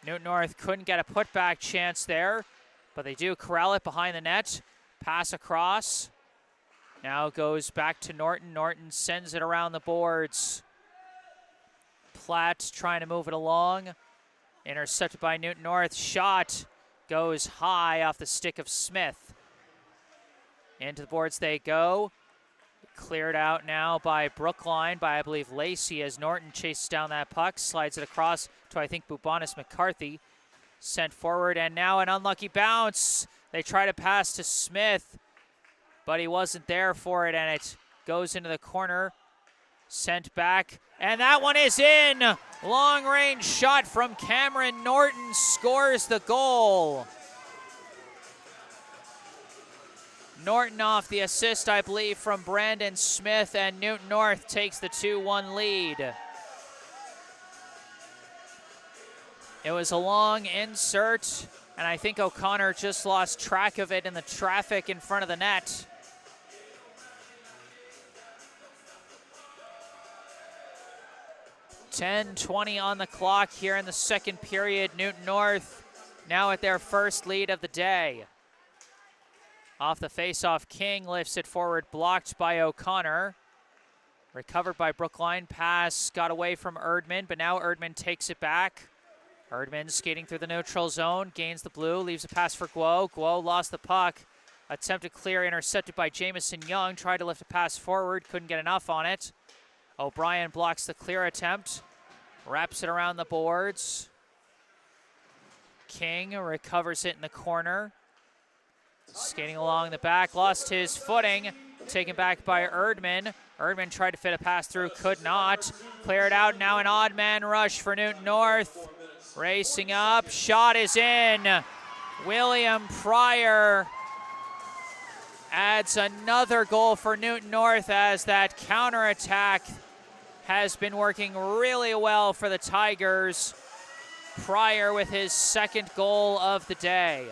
Newton North couldn't get a putback chance there, but they do corral it behind the net. Pass across. Now goes back to Norton. Norton sends it around the boards. Platt trying to move it along. Intercepted by Newton North. Shot goes high off the stick of Smith. Into the boards they go. Cleared out now by Brookline, by I believe Lacey, as Norton chases down that puck, slides it across to I think Bubanis McCarthy. Sent forward, and now an unlucky bounce. They try to pass to Smith, but he wasn't there for it, and it goes into the corner. Sent back, and that one is in. Long range shot from Cameron Norton scores the goal. Norton off the assist, I believe, from Brandon Smith, and Newton North takes the 2-1 lead. It was a long insert, and I think O'Connor just lost track of it in the traffic in front of the net. .10:20 on the clock here in the second period. Newton North now at their first lead of the day. Off the face-off, King lifts it forward, blocked by O'Connor. Recovered by Brookline, pass got away from Erdman, but now Erdman takes it back. Erdman skating through the neutral zone, gains the blue, leaves a pass for Guo. Guo lost the puck. Attempted clear, intercepted by Jamison Young. Tried to lift a pass forward, couldn't get enough on it. O'Brien blocks the clear attempt. Wraps it around the boards. King recovers it in the corner. Skating along the back, lost his footing. Taken back by Erdman. Erdman tried to fit a pass through, could not. Cleared out, now an odd man rush for Newton North. Racing up, shot is in. William Pryor adds another goal for Newton North as that counterattack has been working really well for the Tigers. Pryor with his second goal of the day.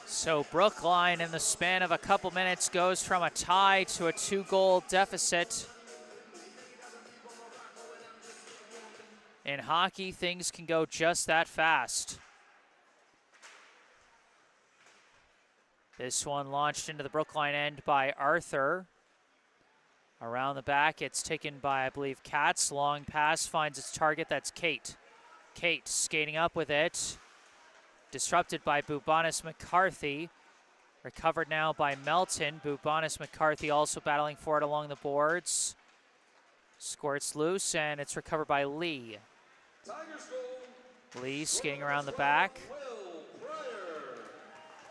So Brookline, in the span of a couple minutes, goes from a tie to a 2-goal deficit. In hockey, things can go just that fast. This one launched into the Brookline end by Arthur. Around the back, it's taken by, I believe, Katz. Long pass finds its target, that's Kate. Kate skating up with it. Disrupted by Bubanis McCarthy. Recovered now by Melton. Bubanis McCarthy also battling for it along the boards. Squirts loose, and it's recovered by Lee. Lee skating around the back.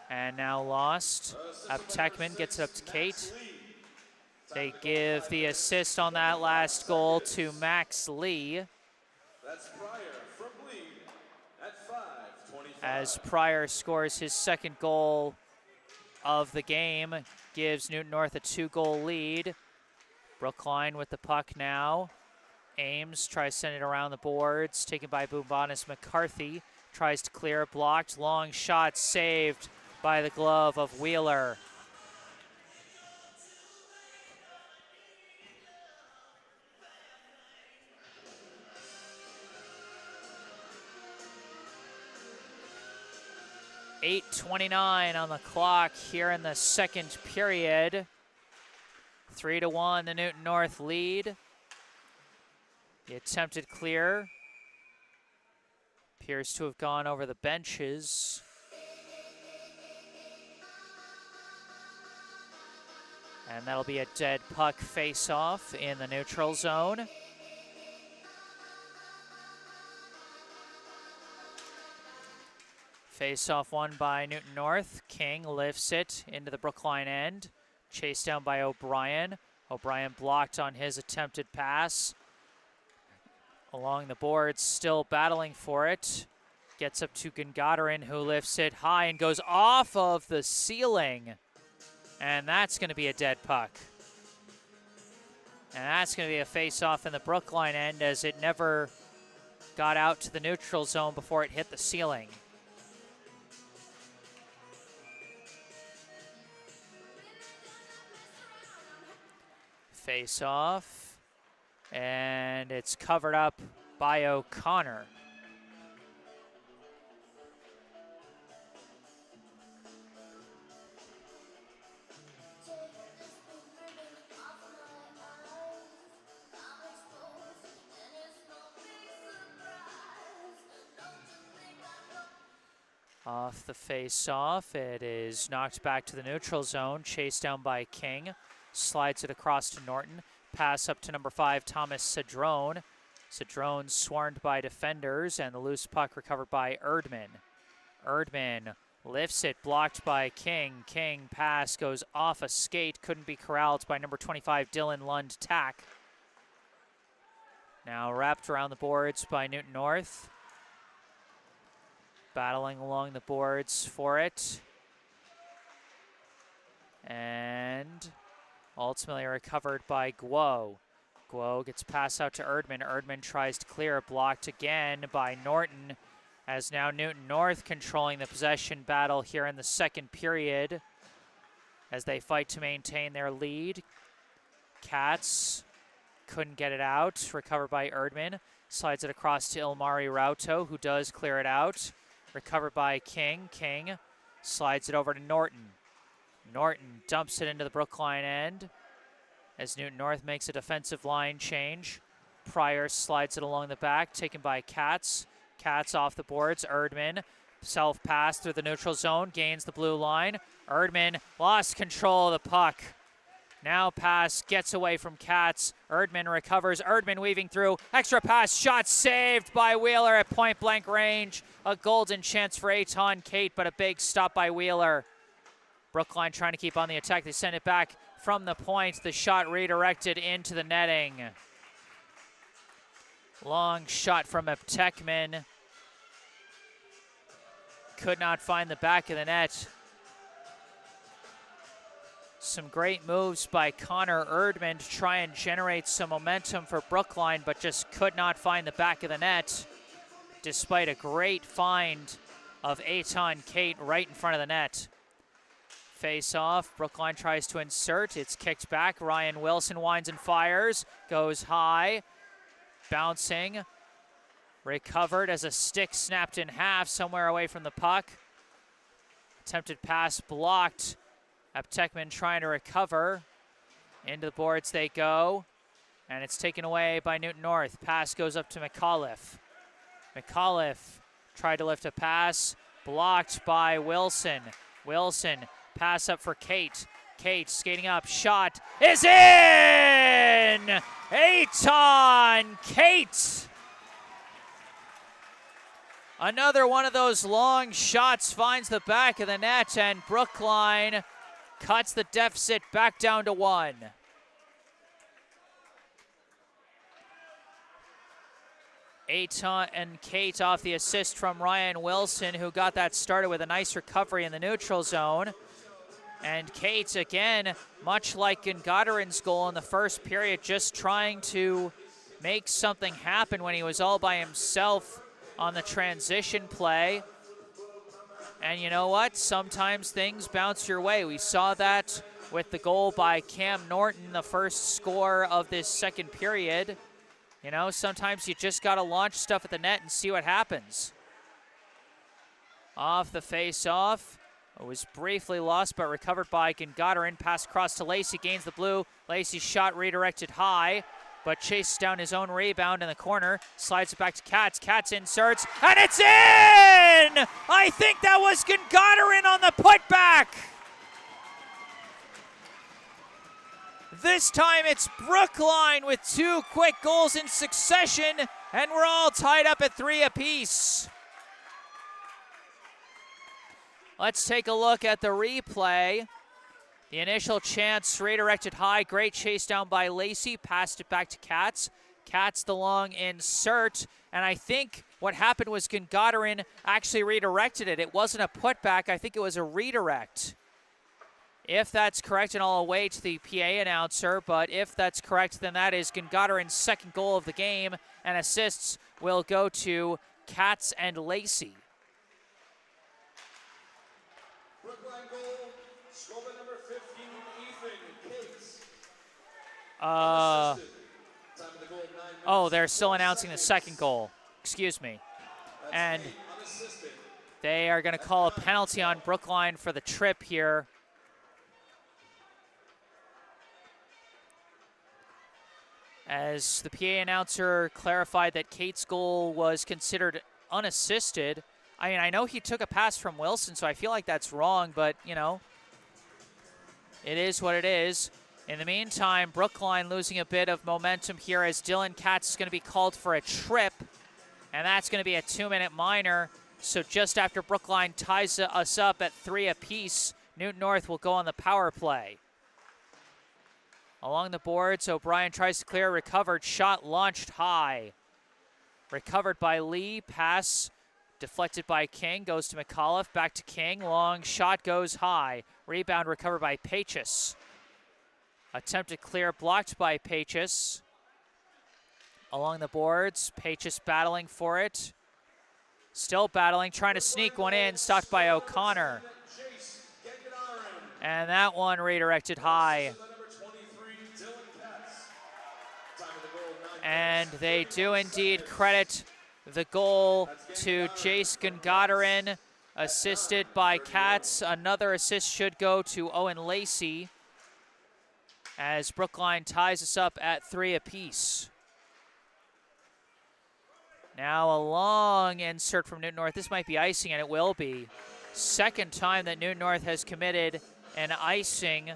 And now lost. Up Techman gets it up to Kate. They give the assist on that last goal to Max Lee. That's Pryor from Lee at 5:25. As Pryor scores his second goal of the game, gives Newton North a 2-goal lead. Brookline with the puck now. Ames tries to send it around the boards, taken by Bubanis McCarthy. Tries to clear, blocked, long shot saved by the glove of Wheeler. .8:29 on the clock here in the second period. 3-1, the Newton North lead. The attempted clear appears to have gone over the benches. And that'll be a dead puck face-off in the neutral zone. Face-off won by Newton North. King lifts it into the Brookline end. Chased down by O'Brien. O'Brien blocked on his attempted pass. Along the boards, still battling for it. Gets up to Gungadarin, who lifts it high and goes off of the ceiling. And that's going to be a dead puck. And that's going to be a face-off in the Brookline end, as it never got out to the neutral zone before it hit the ceiling. Face-off, and it's covered up by O'Connor. Off the face-off, it is knocked back to the neutral zone, chased down by King. Slides it across to Norton. Pass up to number 5, Thomas Cedrone. Cedrone swarmed by defenders, and the loose puck recovered by Erdman. Erdman lifts it, blocked by King. King pass goes off a skate, couldn't be corralled by number 25, Dylan Lund-Tack. Now wrapped around the boards by Newton North. Battling along the boards for it. And ultimately recovered by Guo. Guo gets passed out to Erdman. Erdman tries to clear, blocked again by Norton, as now Newton North controlling the possession battle here in the second period as they fight to maintain their lead. Katz couldn't get it out, recovered by Erdman. Slides it across to Ilmari Rauto, who does clear it out. Recovered by King. King slides it over to Norton. Norton dumps it into the Brookline end as Newton North makes a defensive line change. Pryor slides it along the back, taken by Katz. Katz off the boards. Erdman self-pass through the neutral zone, gains the blue line. Erdman lost control of the puck. Now pass gets away from Katz. Erdman recovers. Erdman weaving through. Extra pass, shot saved by Wheeler at point-blank range. A golden chance for Eitan Kate, but a big stop by Wheeler. Brookline trying to keep on the attack. They send it back from the point. The shot redirected into the netting. Long shot from Aptekman. Could not find the back of the net. Some great moves by Connor Erdman to try and generate some momentum for Brookline, but just could not find the back of the net, despite a great find of Eitan Kate right in front of the net. Face off, Brookline tries to insert, it's kicked back. Ryan Wilson winds and fires, goes high, bouncing, recovered as a stick snapped in half somewhere away from the puck. Attempted pass blocked. Aptekman trying to recover. Into the boards they go, and it's taken away by Newton North. Pass goes up to McAuliffe. McAuliffe tried to lift a pass, blocked by Wilson. Wilson, pass up for Kate. Kate skating up, shot is in! Eitan Kate! Another one of those long shots finds the back of the net, and Brookline cuts the deficit back down to 1. Eitan and Kate off the assist from Ryan Wilson, who got that started with a nice recovery in the neutral zone. And Kate, again, much like Gungadarin's goal in the first period, just trying to make something happen when he was all by himself on the transition play. And you know what? Sometimes things bounce your way. We saw that with the goal by Cam Norton, the first score of this second period. You know, sometimes you just got to launch stuff at the net and see what happens. Off the face-off. It was briefly lost, but recovered by Gengadarin. Pass across to Lacey, gains the blue. Lacey's shot redirected high, but chases down his own rebound in the corner. Slides it back to Katz. Katz inserts, and it's in! I think that was Gengadarin on the putback. This time it's Brookline with 2 quick goals in succession, and we're all tied up at 3 apiece. Let's take a look at the replay. The initial chance redirected high. Great chase down by Lacey. Passed it back to Katz. Katz the long insert. And I think what happened was Gengadarin actually redirected it. It wasn't a putback. I think it was a redirect. If that's correct, and I'll await the PA announcer, but if that's correct, then that is Gengadarin's second goal of the game, and assists will go to Katz and Lacey. Brookline goal, scorer number 15, Ethan Cates. Oh, they're still announcing the second goal. Excuse me. And they are going to call a penalty on Brookline for the trip here. As the PA announcer clarified that Cates' goal was considered unassisted. I mean, I know he took a pass from Wilson, so I feel like that's wrong, but, you know, it is what it is. In the meantime, Brookline losing a bit of momentum here as Dylan Katz is going to be called for a trip, and that's going to be a 2-minute minor. So just after Brookline ties us up at 3 apiece, Newton North will go on the power play. Along the boards, O'Brien tries to clear, recovered, shot launched high. Recovered by Lee, pass deflected by King, goes to McAuliffe, back to King, long shot goes high. Rebound recovered by Pachis. Attempted clear, blocked by Pachis. Along the boards, Pachis battling for it. Still battling, trying to sneak one in, stopped by O'Connor. And that one redirected high. And they do indeed credit the goal to Jace Gengadarin, assisted by Katz. Another assist should go to Owen Lacey as Brookline ties us up at 3 apiece. Now a long insert from Newton North. This might be icing, and it will be. Second time that Newton North has committed an icing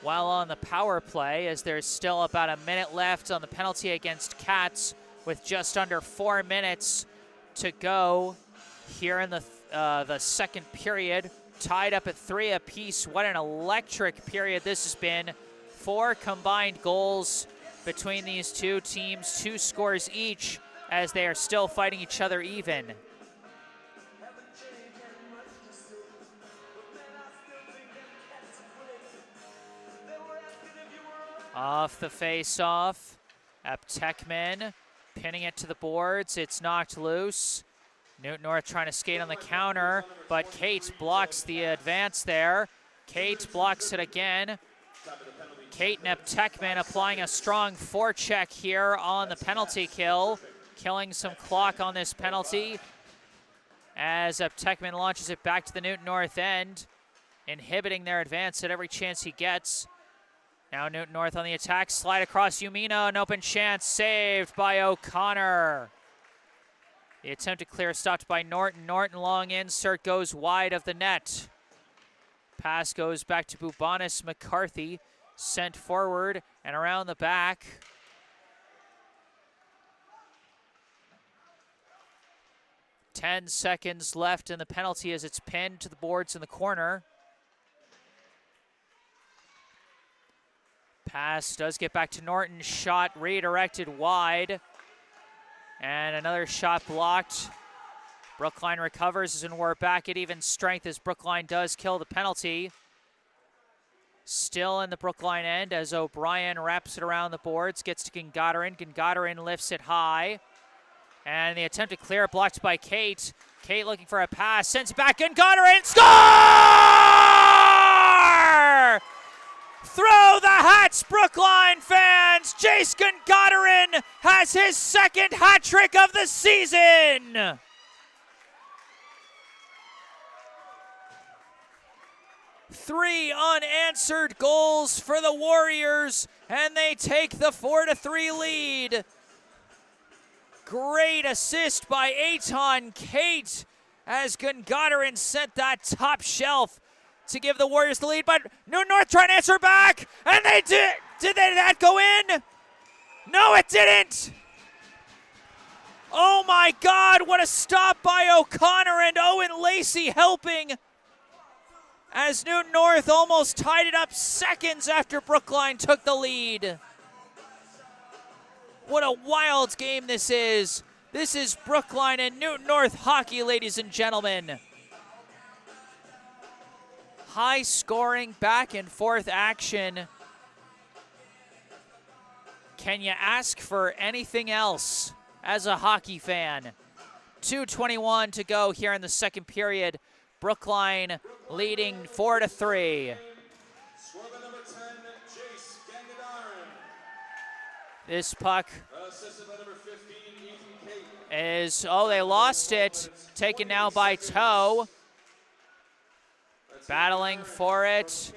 while on the power play, as there's still about a minute left on the penalty against Katz with just under 4 minutes to go here in the second period. Tied up at 3 apiece. What an electric period this has been. 4 combined goals between these two teams, 2 scores each, as they are still fighting each other even. Off the face-off, Aptekman pinning it to the boards. It's knocked loose. Newton North trying to skate on the counter, but Kate blocks the advance there. Kate blocks it again. Kate and Aptekman applying a strong forecheck here on the penalty kill, killing some clock on this penalty as Aptekman launches it back to the Newton North end, inhibiting their advance at every chance he gets. Now Newton North on the attack, slide across Umina, an open chance, saved by O'Connor. The attempt to clear stopped by Norton. Norton long insert goes wide of the net. Pass goes back to Bubanis McCarthy, sent forward and around the back. Ten seconds left in the penalty as it's pinned to the boards in the corner. Pass does get back to Norton. Shot redirected wide. And another shot blocked. Brookline recovers, and we're back at even strength as Brookline does kill the penalty. Still in the Brookline end as O'Brien wraps it around the boards, gets to Gengadarin. Gengadarin lifts it high. And the attempt to clear blocked by Kate. Kate looking for a pass, sends it back, and Goddard score! Throw the hats, Brookline fans! Jace Goddard has his second hat trick of the season! Three unanswered goals for the Warriors, and they take the 4-3 lead. Great assist by Aton Kate as Gungodarin sent that top shelf to give the Warriors the lead, but New North trying to answer back, and they did. Did that go in? No, it didn't. Oh my God, what a stop by O'Connor, and Owen Lacey helping as Newton North almost tied it up seconds after Brookline took the lead. What a wild game this is. This is Brookline and Newton North hockey, ladies and gentlemen. High scoring, back and forth action. Can you ask for anything else as a hockey fan? 2:21 to go here in the second period. Brookline leading 4-3. This puck is, they lost it. Taken now by Toe. Battling for it.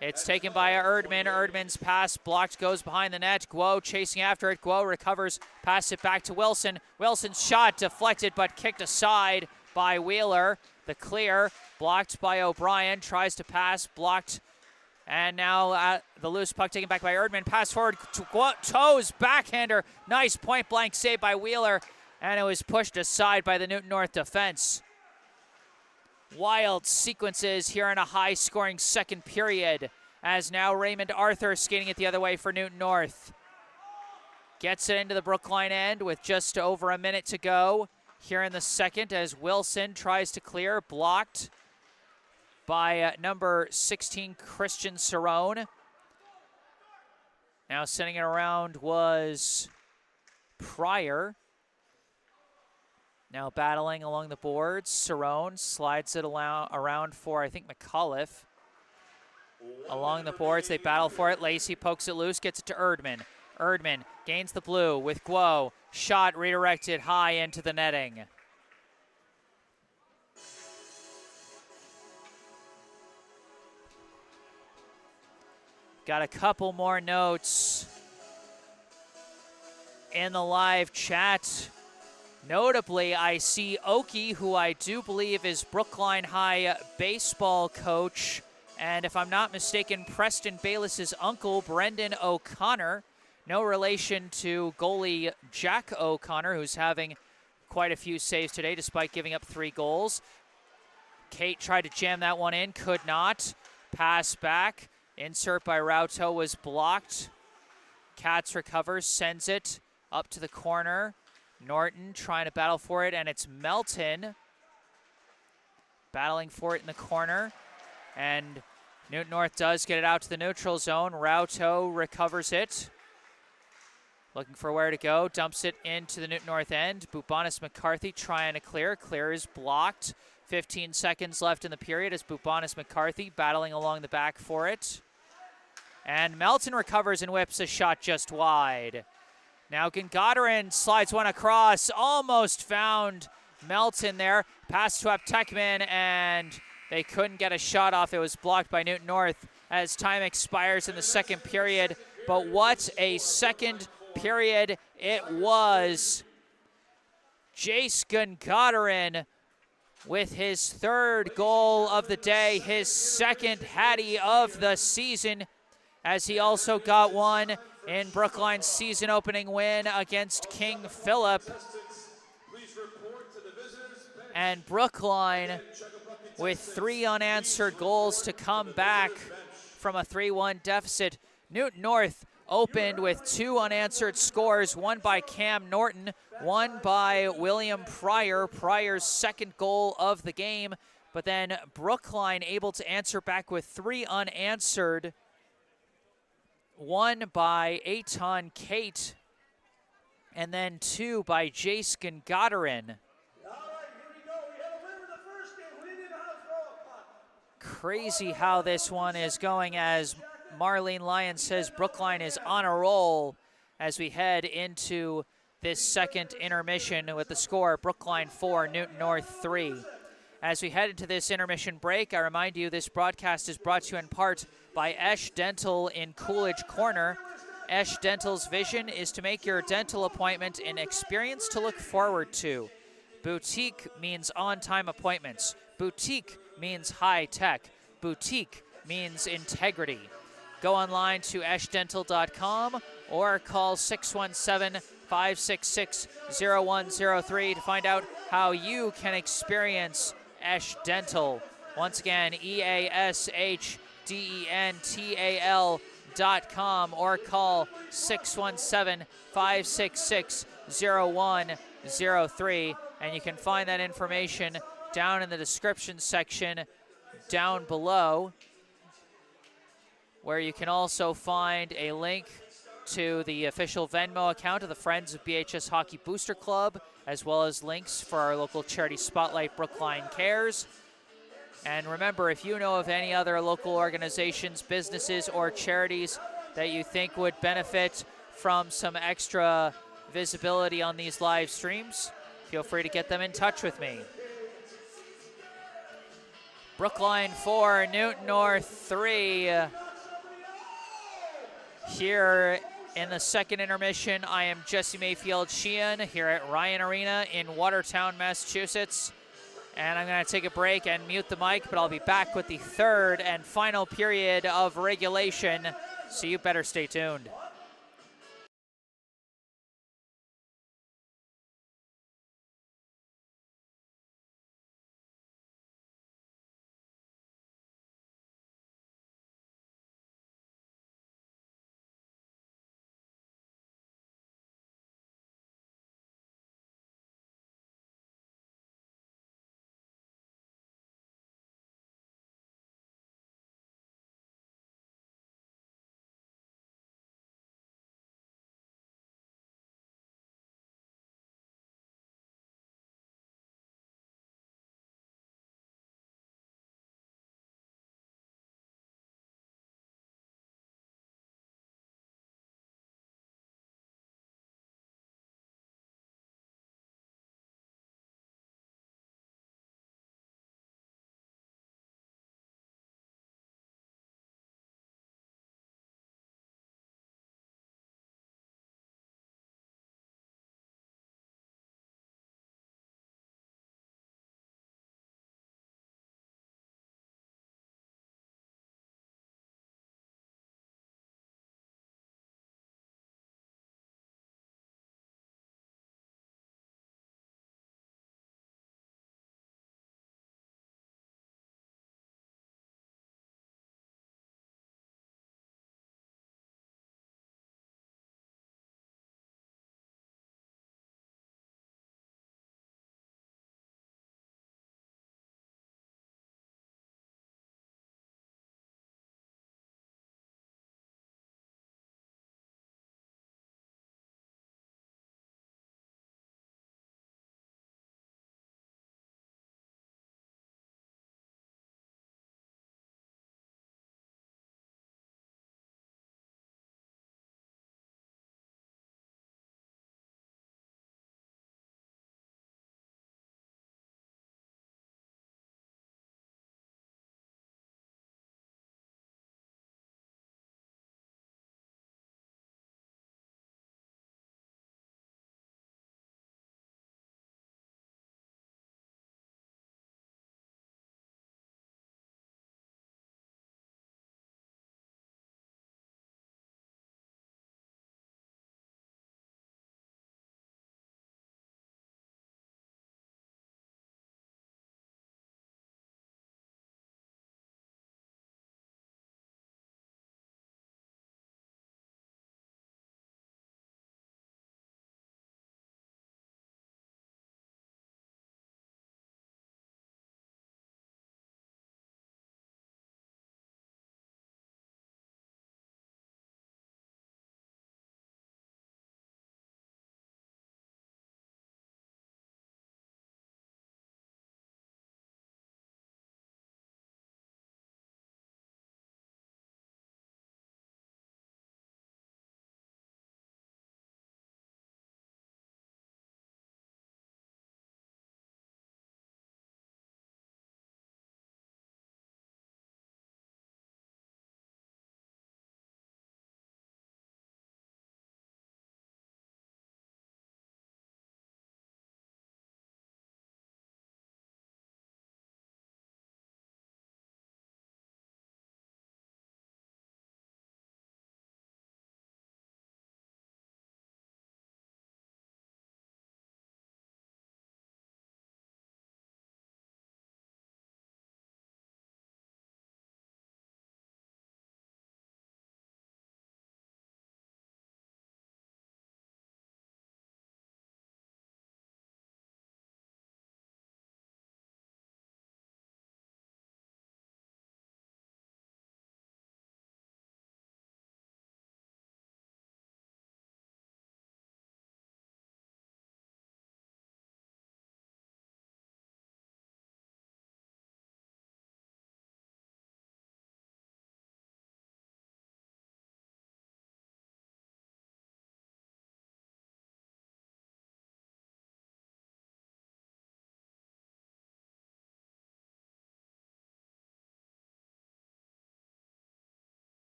It's taken by Erdman. Erdman's pass blocked, goes behind the net. Guo chasing after it. Guo recovers, pass it back to Wilson. Wilson's shot deflected but kicked aside by Wheeler. The clear, blocked by O'Brien, tries to pass, blocked. And now the loose puck taken back by Erdman. Pass forward to Toe's backhander. Nice point blank save by Wheeler. And it was pushed aside by the Newton North defense. Wild sequences here in a high scoring second period. As now Raymond Arthur skating it the other way for Newton North. Gets it into the Brookline end with just over a minute to go here in the second as Wilson tries to clear, blocked by number 16, Christian Cerrone. Now sending it around was Pryor. Now battling along the boards. Cerrone slides it around for, I think, McAuliffe. Along the boards, they battle for it. Lacey pokes it loose, gets it to Erdman. Erdman gains the blue with Guo. Shot redirected high into the netting. Got a couple more notes in the live chat. Notably, I see Oki, who I do believe is Brookline High baseball coach, and if I'm not mistaken, Preston Bayless's uncle, Brendan O'Connor. No relation to goalie Jack O'Connor, who's having quite a few saves today despite giving up 3 goals. Kate tried to jam that one in, could not. Pass back. Insert by Rauto was blocked. Katz recovers, sends it up to the corner. Norton trying to battle for it, and it's Melton battling for it in the corner. And Newton North does get it out to the neutral zone. Rauto recovers it. Looking for where to go, dumps it into the Newton North end. Bubonis McCarthy trying to clear. Clear is blocked. 15 seconds left in the period as Bubonis McCarthy battling along the back for it. And Melton recovers and whips a shot just wide. Now Gungodarin slides one across, almost found Melton there. Pass to Aptekman, and they couldn't get a shot off. It was blocked by Newton North as time expires in the second period. But what a second period it was. Jace Gungodarin with his third goal of the day, his second Hattie of the season, as he also got one in Brookline's season opening win against King Philip. And Brookline with 3 unanswered goals to come back from a 3-1 deficit. Newton North opened with 2 unanswered scores, one by Cam Norton, one by William Pryor, Pryor's second goal of the game. But then Brookline able to answer back with 3 unanswered, one by Aton Kate, and then 2 by Jace Gungodarin. crazy how this one is going, as Marlene Lyon says Brookline is on a roll as we head into this second intermission with the score Brookline 4, Newton North 3. As we head into this intermission break, I remind you this broadcast is brought to you in part by Esch Dental in Coolidge Corner. Esch Dental's vision is to make your dental appointment an experience to look forward to. Boutique means on-time appointments. Boutique means high tech. Boutique means integrity. Go online to eschdental.com or call 617-566-0103 to find out how you can experience Esch Dental. Once again, EASHDENTAL.com or call 617-566-0103. And you can find that information down in the description section down below, where you can also find a link to the official Venmo account of the Friends of BHS Hockey Booster Club, as well as links for our local charity spotlight, Brookline Cares. And remember, if you know of any other local organizations, businesses, or charities that you think would benefit from some extra visibility on these live streams, feel free to get them in touch with me. Brookline 4, Newton North 3. Here in the second intermission, I am Jesse Mayfield-Sheehan here at Ryan Arena in Watertown, Massachusetts. And I'm going to take a break and mute the mic, but I'll be back with the third and final period of regulation, so you better stay tuned.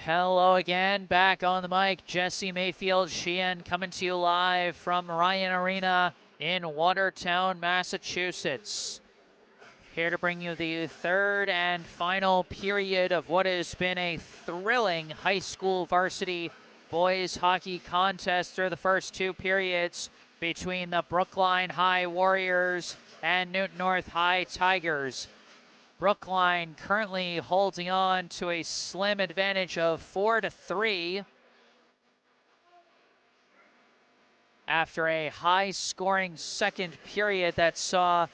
Hello again, back on the mic, Jesse Mayfield-Sheehan coming to you live from Ryan Arena in Watertown, Massachusetts. Here to bring you the third and final period of what has been a thrilling high school varsity boys hockey contest through the first two periods between the Brookline High Warriors and Newton North High Tigers. Brookline currently holding on to a slim advantage of 4-3 after a high-scoring second period that saw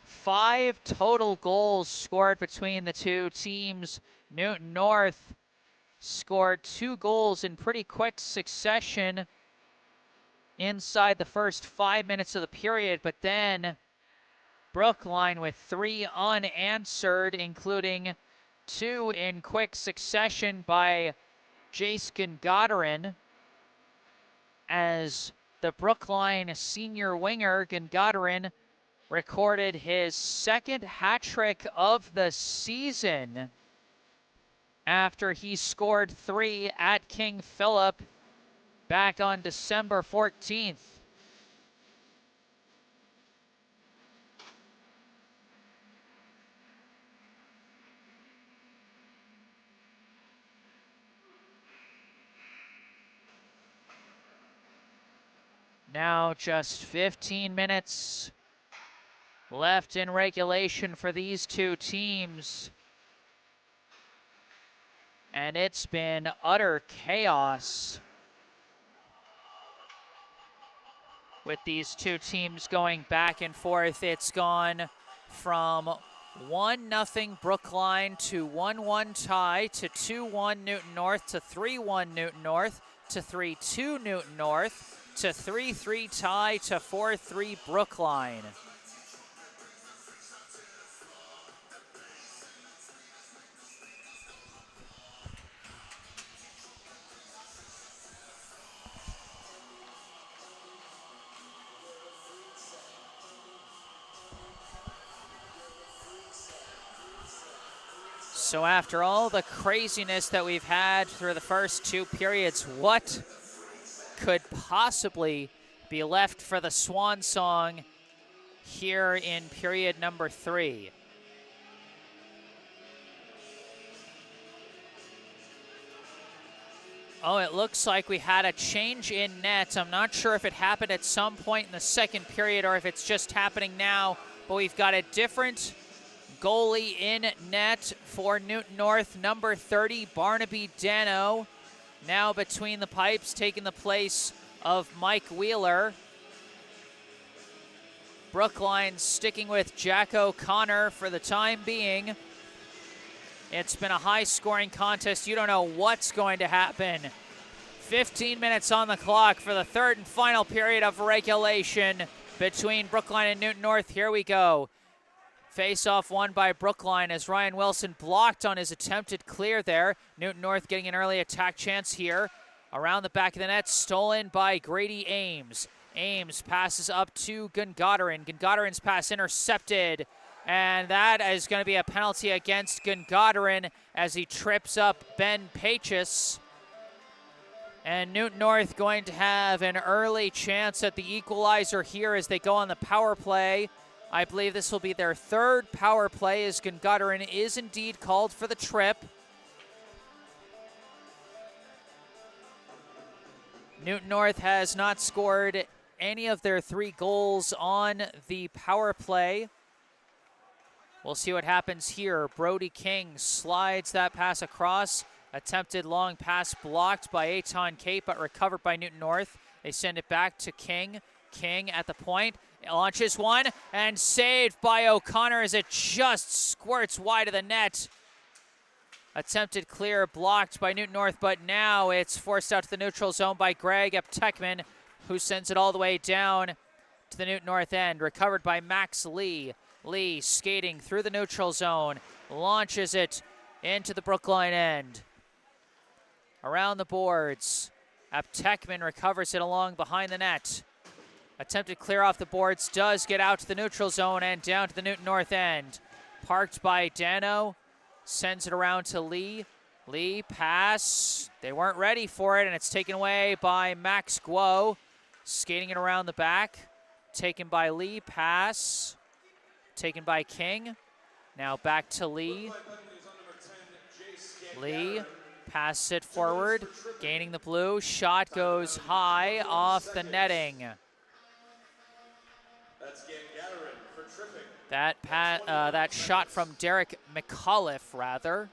5 total goals scored between the two teams. Newton North scored 2 goals in pretty quick succession inside the first 5 minutes of the period, but then Brookline with 3 unanswered, including 2 in quick succession by Jace Gungodarin, as the Brookline senior winger Gungodarin recorded his second hat trick of the season after he scored 3 at King Philip back on December 14th. Now just 15 minutes left in regulation for these two teams, and it's been utter chaos with these two teams going back and forth. It's gone from 1-0 Brookline to 1-1 tie to 2-1 Newton North to 3-1 Newton North to 3-2 Newton North to 3-3 tie to 4-3 Brookline. So after all the craziness that we've had through the first two periods, what could possibly be left for the swan song here in period number 3? Oh, it looks like we had a change in net. I'm not sure if it happened at some point in the second period or if it's just happening now, but we've got a different goalie in net for Newton North, number 30, Barnaby Dano, now between the pipes, taking the place of Mike Wheeler. Brookline sticking with Jack O'Connor for the time being. It's been a high-scoring contest. You don't know what's going to happen. 15 minutes on the clock for the third and final period of regulation between Brookline and Newton North. Here we go. Face-off won by Brookline as Ryan Wilson blocked on his attempted clear there. Newton North getting an early attack chance here. Around the back of the net, stolen by Grady Ames. Ames passes up to Gungodarin. Gungodarin's pass intercepted, and that is going to be a penalty against Gungodarin as he trips up Ben Pachis. And Newton North going to have an early chance at the equalizer here as they go on the power play. I believe this will be their third power play as Gungodarin is indeed called for the trip. Newton North has not scored any of their 3 goals on the power play. We'll see what happens here. Brody King slides that pass across. Attempted long pass blocked by Aton Cape, but recovered by Newton North. They send it back to King. King at the point. Launches one and saved by O'Connor as it just squirts wide of the net. Attempted clear blocked by Newton North, but now it's forced out to the neutral zone by Greg Eptekman, who sends it all the way down to the Newton North end. Recovered by Max Lee. Lee skating through the neutral zone, launches it into the Brookline end. Around the boards, Eptekman recovers it along behind the net. Attempted clear off the boards, does get out to the neutral zone and down to the Newton North end. Parked by Dano, sends it around to Lee. Lee pass. They weren't ready for it, and it's taken away by Max Guo. Skating it around the back. Taken by Lee. Pass. Taken by King. Now back to Lee. Lee passes it forward. Gaining the blue. Shot goes high off the netting. That shot from Derek McAuliffe, rather,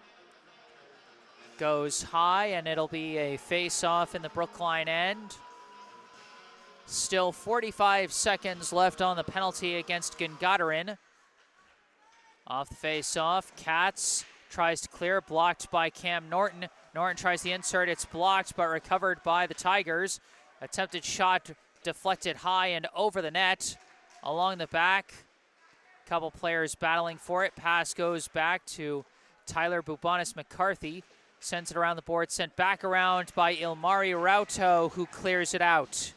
goes high, and it'll be a face-off in the Brookline end. Still 45 seconds left on the penalty against Gungadarin. Off the face-off, Katz tries to clear, blocked by Cam Norton. Norton tries the insert, it's blocked, but recovered by the Tigers. Attempted shot deflected high and over the net. Along the back, couple players battling for it. Pass goes back to Tyler Bubonis McCarthy. Sends it around the board, sent back around by Ilmari Rauto, who clears it out.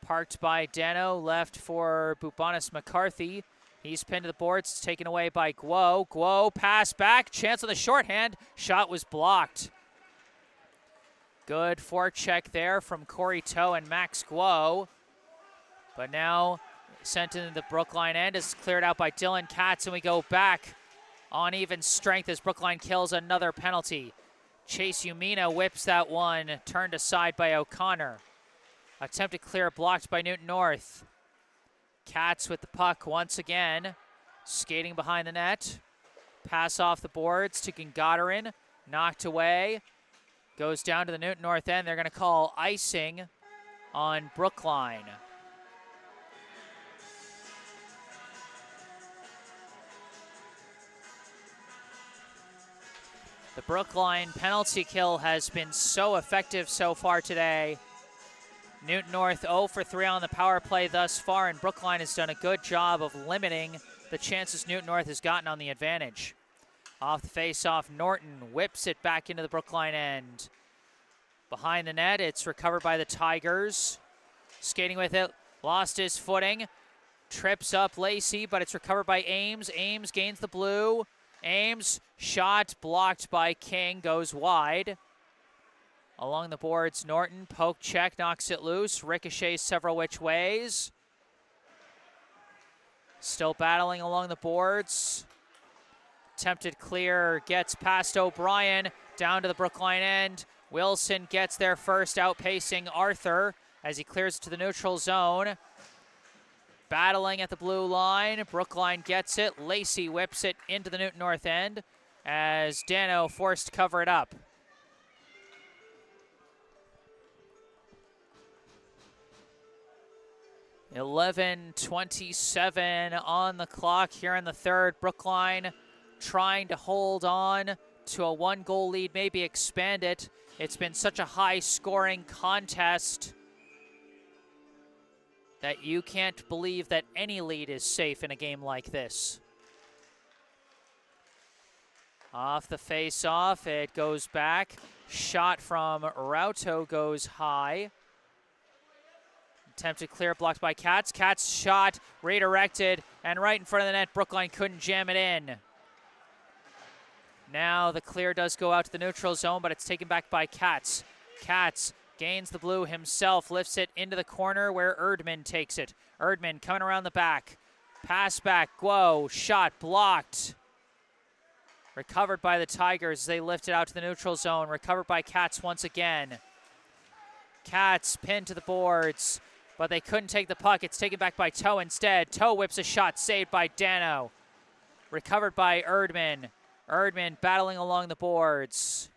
Parked by Dano, left for Bubonis McCarthy. He's pinned to the boards, taken away by Guo. Guo, pass back, chance on the shorthand. Shot was blocked. Good forecheck there from Corey Toe and Max Guo. But now sent into the Brookline end is cleared out by Dylan Katz, and we go back on even strength as Brookline kills another penalty. Chase Umina whips that one, turned aside by O'Connor. Attempted clear, blocked by Newton North. Katz with the puck once again, skating behind the net. Pass off the boards to Gungadarin, knocked away. Goes down to the Newton North end. They're going to call icing on Brookline. The Brookline penalty kill has been so effective so far today. Newton North 0 for 3 on the power play thus far, and Brookline has done a good job of limiting the chances Newton North has gotten on the advantage. Off the face-off, Norton whips it back into the Brookline end. Behind the net, it's recovered by the Tigers. Skating with it, lost his footing. Trips up Lacey, but it's recovered by Ames. Ames gains the blue. Ames, shot blocked by King, goes wide. Along the boards, Norton, poke check, knocks it loose. Ricochets several which ways. Still battling along the boards. Attempted clear, gets past O'Brien, down to the Brookline end. Wilson gets there first, outpacing Arthur as he clears to the neutral zone. Battling at the blue line, Brookline gets it. Lacey whips it into the Newton North end as Dano forced to cover it up. .11:27 on the clock here in the third. Brookline trying to hold on to a 1-goal lead, maybe expand it. It's been such a high-scoring contest that you can't believe that any lead is safe in a game like this. Off the face-off, it goes back. Shot from Rauto goes high. Attempted clear, blocked by Katz. Katz shot, redirected, and right in front of the net, Brookline couldn't jam it in. Now the clear does go out to the neutral zone, but it's taken back by Katz. Katz gains the blue himself, lifts it into the corner where Erdman takes it. Erdman coming around the back. Pass back, Guo, shot blocked. Recovered by the Tigers as they lift it out to the neutral zone. Recovered by Katz once again. Katz pinned to the boards, but they couldn't take the puck. It's taken back by Toe instead. Toe whips a shot, saved by Dano. Recovered by Erdman. Erdman battling along the boards.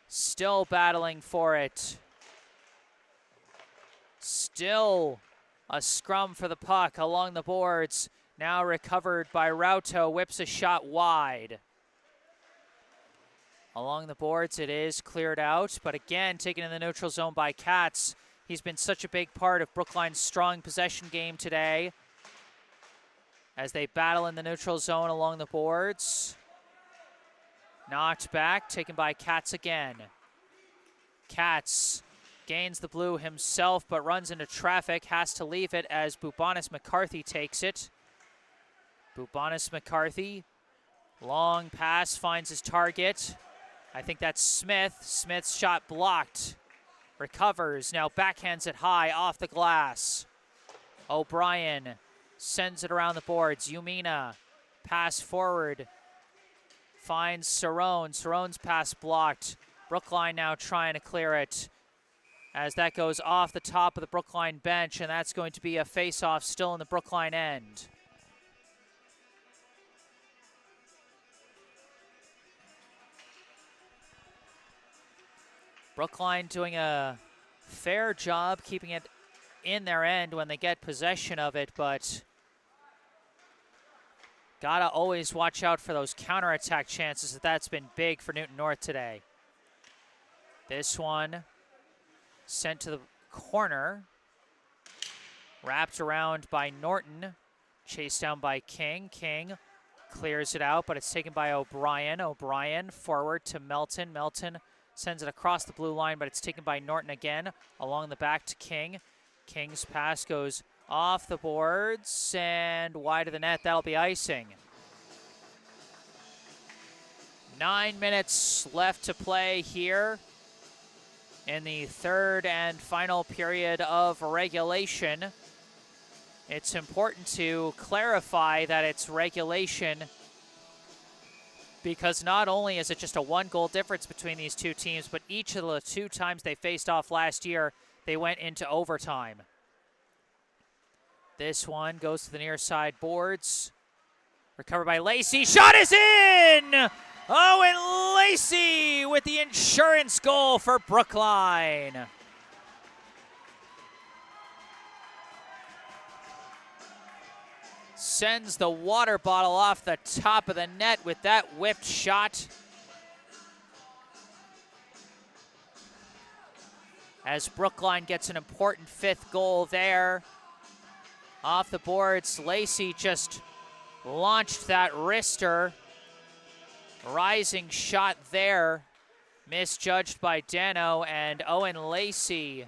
Still battling for it. Still a scrum for the puck along the boards. Now recovered by Rauto, whips a shot wide. Along the boards, it is cleared out, but again taken in the neutral zone by Katz. He's been such a big part of Brookline's strong possession game today as they battle in the neutral zone along the boards. Knocked back, taken by Katz again. Katz gains the blue himself, but runs into traffic, has to leave it as Bubonis McCarthy takes it. Bubonis McCarthy Long pass finds his target. I think that's Smith. Smith's shot blocked. Recovers, now backhands it high off the glass. O'Brien sends it around the boards. Umina, pass forward. Finds Cerrone. Cerrone's pass blocked. Brookline now trying to clear it as that goes off the top of the Brookline bench, and that's going to be a face-off still in the Brookline end. Brookline doing a fair job keeping it in their end when they get possession of it, but gotta always watch out for those counterattack chances. That's been big for Newton North today. This one sent to the corner, wrapped around by Norton, chased down by King. King clears it out, but it's taken by O'Brien. O'Brien forward to Melton. Melton sends it across the blue line, but it's taken by Norton again, along the back to King. King's pass goes off the boards and wide of the net. That'll be icing. 9 minutes left to play here in the third and final period of regulation. It's important to clarify that it's regulation because not only is it just a 1-goal difference between these two teams, but each of the 2 times they faced off last year, they went into overtime. This one goes to the near side boards. Recovered by Lacey. Shot is in! Owen Lacey with the insurance goal for Brookline. Sends the water bottle off the top of the net with that whipped shot. As Brookline gets an important 5th goal there. Off the boards, Lacey just launched that wrister. Rising shot there, misjudged by Dano, and Owen Lacey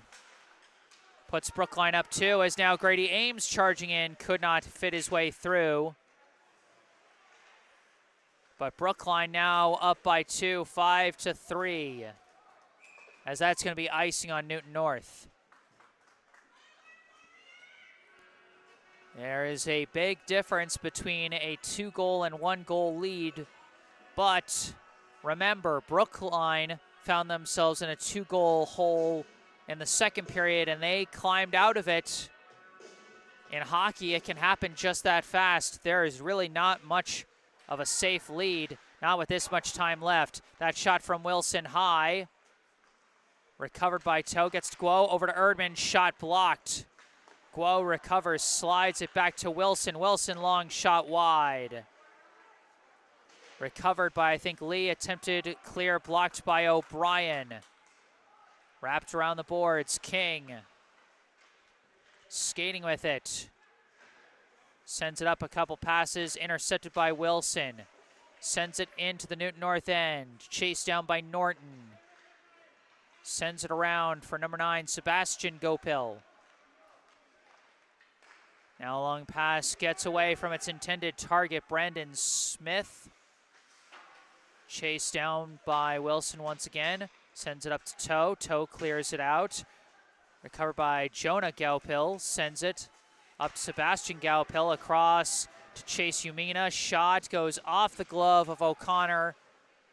puts Brookline up 2 as now Grady Ames charging in, could not fit his way through. But Brookline now up by 2, 5-3, as that's going to be icing on Newton North. There is a big difference between a 2-goal and 1-goal lead. But remember, Brookline found themselves in a 2-goal hole in the second period, and they climbed out of it. In hockey, it can happen just that fast. There is really not much of a safe lead, not with this much time left. That shot from Wilson high. Recovered by Toe, gets to Guo, over to Erdman, shot blocked. Guo recovers, slides it back to Wilson. Wilson, long shot wide. Recovered by, I think, Lee. Attempted clear, blocked by O'Brien. Wrapped around the boards, King. Skating with it. Sends it up a couple passes, intercepted by Wilson. Sends it into the Newton North end. Chased down by Norton. Sends it around for number 9, Sebastian Gopil. Now a long pass gets away from its intended target, Brandon Smith. Chased down by Wilson once again. Sends it up to Toe. Toe clears it out. Recovered by Jonah Gaupil. Sends it up to Sebastian Gaupil across to Chase Umina. Shot goes off the glove of O'Connor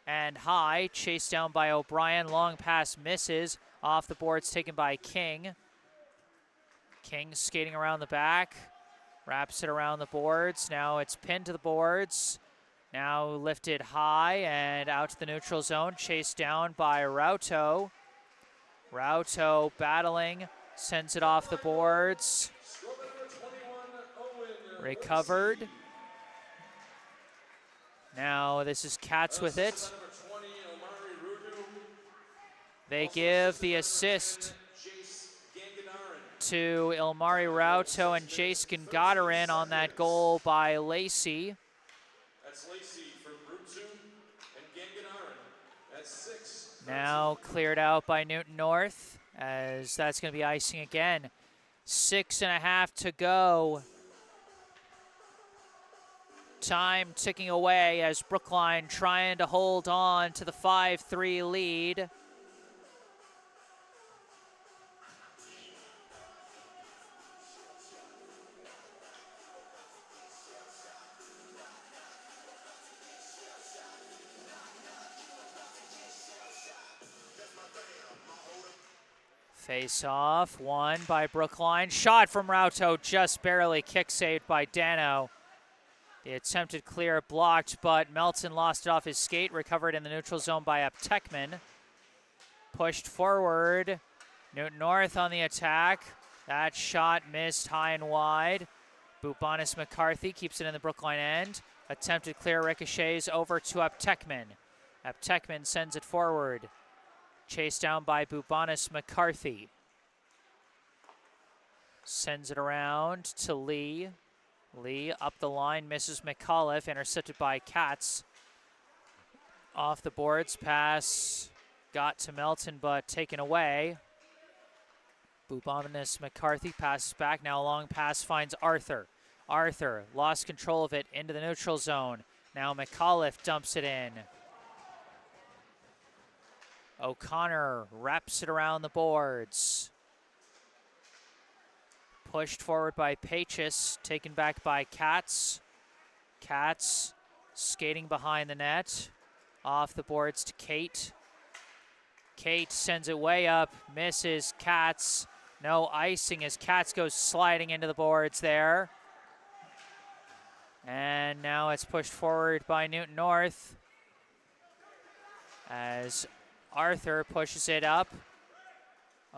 and high. Chased down by O'Brien. Long pass misses. Off the boards taken by King. King skating around the back. Wraps it around the boards. Now it's pinned to the boards. Now lifted high and out to the neutral zone. Chased down by Rauto. Rauto battling. Sends it off the boards. Recovered. Now this is Katz with it. They give the assist to Ilmari Rauto and Jace Gangadarin on that goal by Lacey. That's Lacey for Brutsu and Gangadarin. That's 6. Now cleared out by Newton North, as that's going to be icing again. 6.5 to go. Time ticking away as Brookline trying to hold on to the 5-3 lead. Face off, won by Brookline. Shot from Rauto, just barely kick saved by Dano. The attempted clear blocked, but Melton lost it off his skate, recovered in the neutral zone by Aptekman. Pushed forward, Newton North on the attack. That shot missed high and wide. Bubanis McCarthy keeps it in the Brookline end. Attempted clear ricochets over to Aptekman. Aptekman sends it forward. Chased down by Bubanis McCarthy. Sends it around to Lee. Lee up the line, misses McAuliffe, intercepted by Katz. Off the boards, pass got to Melton, but taken away. Bubanis McCarthy passes back, now a long pass finds Arthur. Arthur lost control of it into the neutral zone. Now McAuliffe dumps it in. O'Connor wraps it around the boards. Pushed forward by Pachis, taken back by Katz. Katz skating behind the net. Off the boards to Kate. Kate sends it way up, misses Katz. No icing as Katz goes sliding into the boards there. And now it's pushed forward by Newton North as Arthur pushes it up.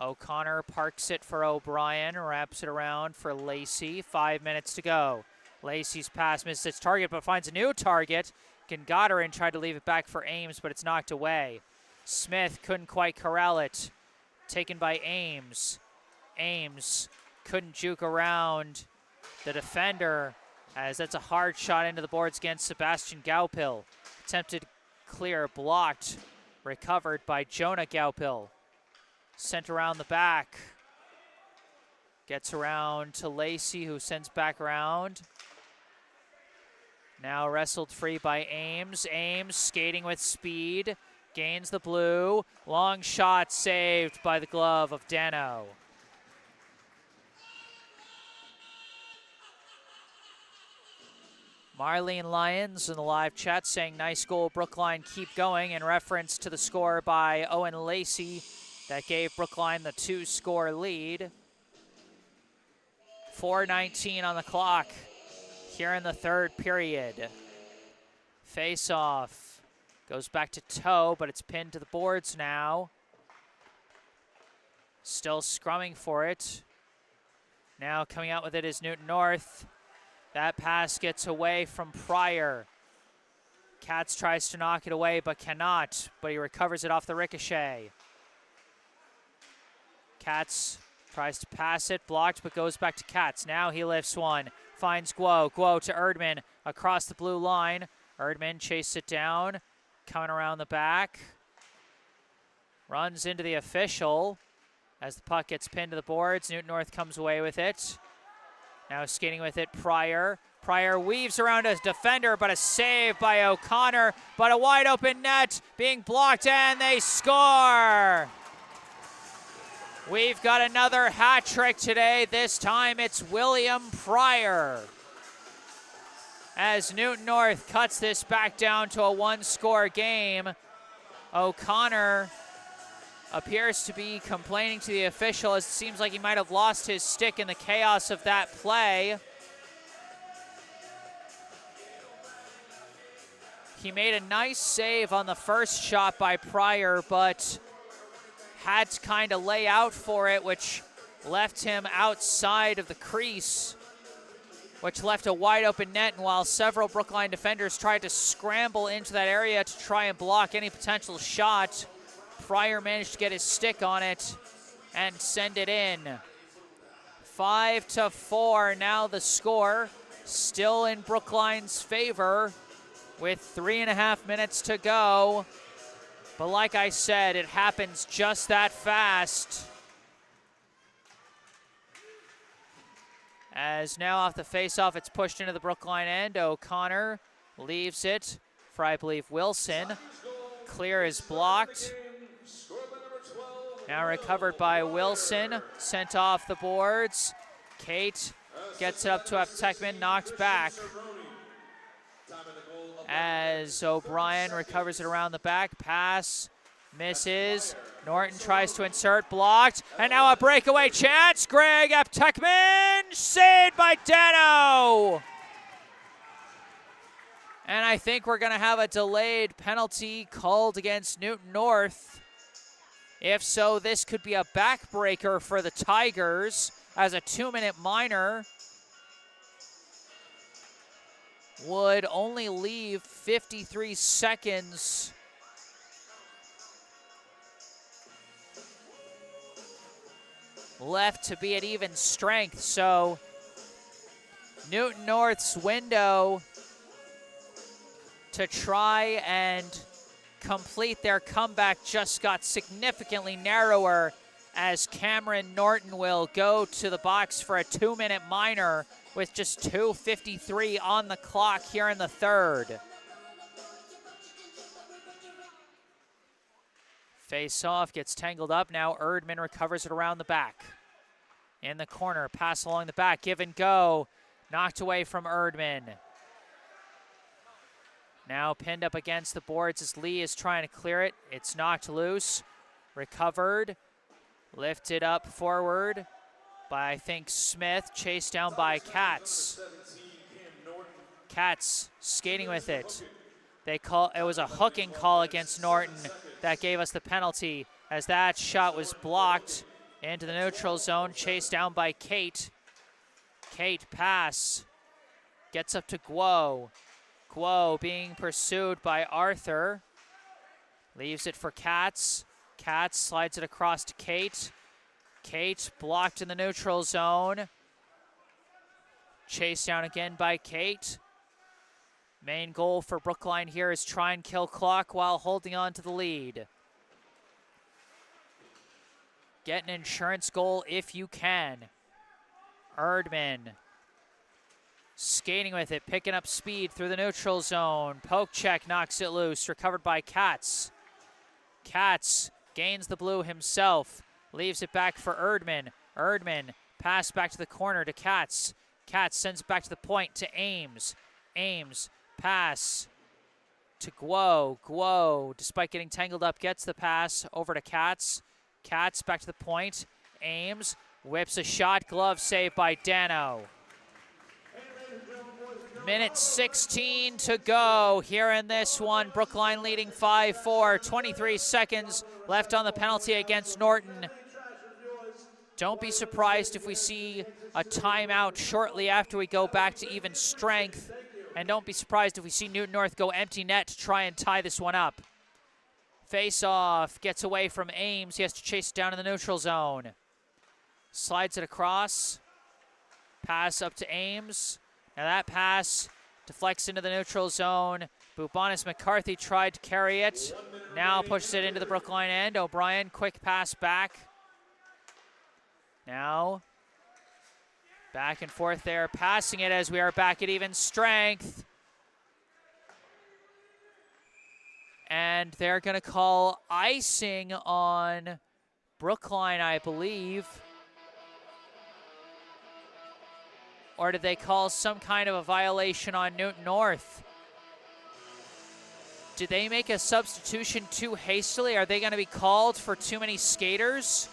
O'Connor parks it for O'Brien, wraps it around for Lacey. 5 minutes to go. Lacey's pass misses its target, but finds a new target. Gagarin tried to leave it back for Ames, but it's knocked away. Smith couldn't quite corral it. Taken by Ames. Ames couldn't juke around the defender, as that's a hard shot into the boards against Sebastian Gaupil. Attempted clear, blocked. Recovered by Jonah Gaupil. Sent around the back. Gets around to Lacey, who sends back around. Now wrestled free by Ames. Ames skating with speed. Gains the blue. Long shot saved by the glove of Dano. Marlene Lyons in the live chat saying, nice goal, Brookline, keep going, in reference to the score by Owen Lacey that gave Brookline the 2-score lead. 4:19 on the clock here in the third period. Face off. Goes back to toe, but it's pinned to the boards now. Still scrumming for it. Now coming out with it is Newton North. That pass gets away from Pryor. Katz tries to knock it away, but cannot, but he recovers it off the ricochet. Katz tries to pass it, blocked, but goes back to Katz. Now he lifts one, finds Guo. Guo to Erdman across the blue line. Erdman chases it down, coming around the back. Runs into the official as the puck gets pinned to the boards. Newton North comes away with it. Now skating with it, Pryor. Pryor weaves around a defender, but a save by O'Connor. But a wide open net being blocked, and they score! We've got another hat trick today. This time it's William Pryor. As Newton North cuts this back down to a 1-score game, O'Connor appears to be complaining to the official, as it seems like he might have lost his stick in the chaos of that play. He made a nice save on the first shot by Pryor, but had to kind of lay out for it, which left him outside of the crease, which left a wide open net. And while several Brookline defenders tried to scramble into that area to try and block any potential shot, Pryor managed to get his stick on it and send it in. 5-4 now the score, still in Brookline's favor with 3.5 minutes to go. But like I said, it happens just that fast. As now off the face-off, it's pushed into the Brookline end. O'Connor leaves it for, I believe, Wilson. Clear is blocked. Now recovered by Wilson, sent off the boards. Kate gets it up to Aptekman, knocked back. As O'Brien recovers it around the back, pass misses. Norton tries to insert, blocked, and now a breakaway chance. Greg Aptekman, saved by Dano. And I think we're going to have a delayed penalty called against Newton North. If so, this could be a backbreaker for the Tigers, as a 2-minute minor would only leave 53 seconds left to be at even strength. So Newton North's window to try and complete their comeback just got significantly narrower, as Cameron Norton will go to the box for a 2-minute minor with just 2:53 on the clock here in the third. Face-off gets tangled up. Now Erdman recovers it around the back. In the corner, pass along the back, give and go. Knocked away from Erdman. Now pinned up against the boards as Lee is trying to clear it. It's knocked loose. Recovered. Lifted up forward by, I think, Smith. Chased down by Katz. Katz skating with it. It was a hooking call against Norton that gave us the penalty, as that shot was blocked into the neutral zone. Chased down by Kate. Kate pass. Gets up to Guo. Guo being pursued by Arthur. Leaves it for Katz. Katz slides it across to Kate. Kate blocked in the neutral zone. Chased down again by Kate. Main goal for Brookline here is try and kill clock while holding on to the lead. Get an insurance goal if you can. Erdman skating with it, picking up speed through the neutral zone. Poke check knocks it loose, recovered by Katz. Katz gains the blue himself, leaves it back for Erdman. Erdman pass back to the corner to Katz. Katz sends it back to the point to Ames. Ames pass to Guo. Guo, despite getting tangled up, gets the pass over to Katz. Katz back to the point. Ames whips a shot, glove save by Dano. Minute 16 to go here in this one. Brookline leading 5-4. 23 seconds left on the penalty against Norton. Don't be surprised if we see a timeout shortly after we go back to even strength. And don't be surprised if we see Newton North go empty net to try and tie this one up. Face-off, gets away from Ames. He has to chase it down in the neutral zone. Slides it across. Pass up to Ames. Now that pass deflects into the neutral zone. Bubonis McCarthy tried to carry it. Now pushes it into the Brookline end. O'Brien, quick pass back. Now back and forth there, passing it as we are back at even strength. And they're going to call icing on Brookline, I believe. Or did they call some kind of a violation on Newton North? Did they make a substitution too hastily? Are they going to be called for too many skaters?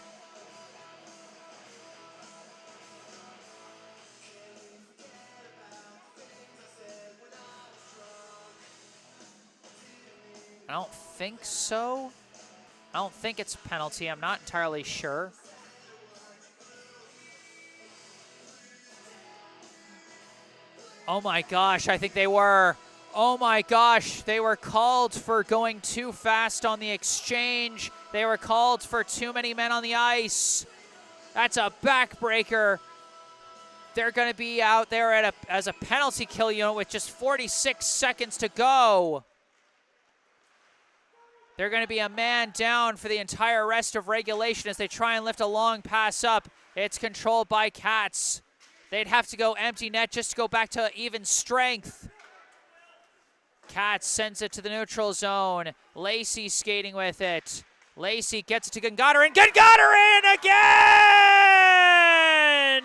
I don't think so. I don't think it's a penalty. I'm not entirely sure. Oh my gosh, I think they were. Oh my gosh, they were called for going too fast on the exchange. They were called for too many men on the ice. That's a backbreaker. They're going to be out there as a penalty kill unit with just 46 seconds to go. They're going to be a man down for the entire rest of regulation as they try and lift a long pass up. It's controlled by Katz. they'd have to go empty net just to go back to even strength. Katz sends it to the neutral zone. Lacey skating with it. Lacey gets it to Gungadarin. Gungadarin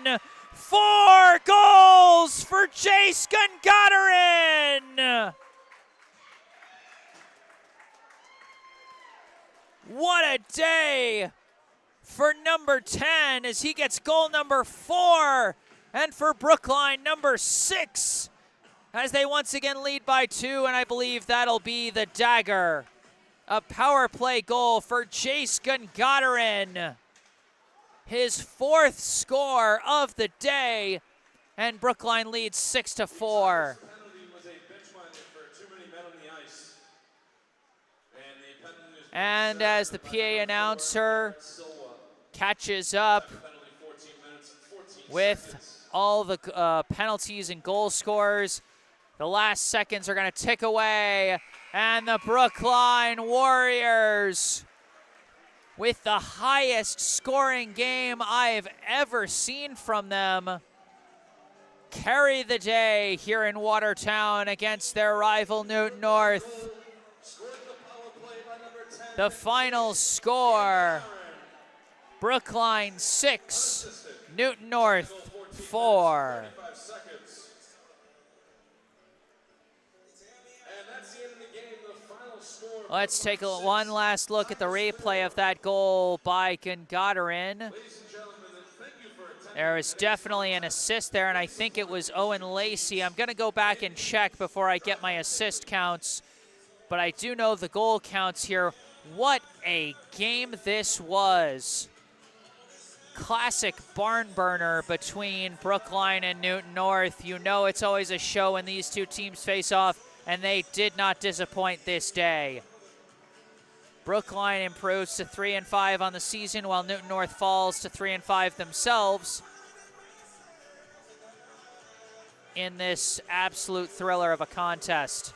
again! 4 goals for Jace Gungadarin! What a day for number 10 as he gets goal number 4, and for Brookline number 6 as they once again lead by 2, and I believe that'll be the dagger. A power play goal for Jace Gungadarin. His 4th score of the day, and Brookline leads 6-4. And as the PA announcer catches up with all the penalties and goal scores, the last seconds are going to tick away, and the Brookline Warriors, with the highest scoring game I've ever seen from them, carry the day here in Watertown against their rival Newton North. The final score, Brookline 6, Newton North 4. Let's take one last look at the replay of that goal by Gungadarin. There was definitely an assist there, and I think it was Owen Lacey. I'm going to go back and check before I get my assist counts, but I do know the goal counts here. What a game this was. Classic barn burner between Brookline and Newton North. You know it's always a show when these two teams face off, and they did not disappoint this day. Brookline improves to 3-5 on the season, while Newton North falls to 3-5 themselves in this absolute thriller of a contest.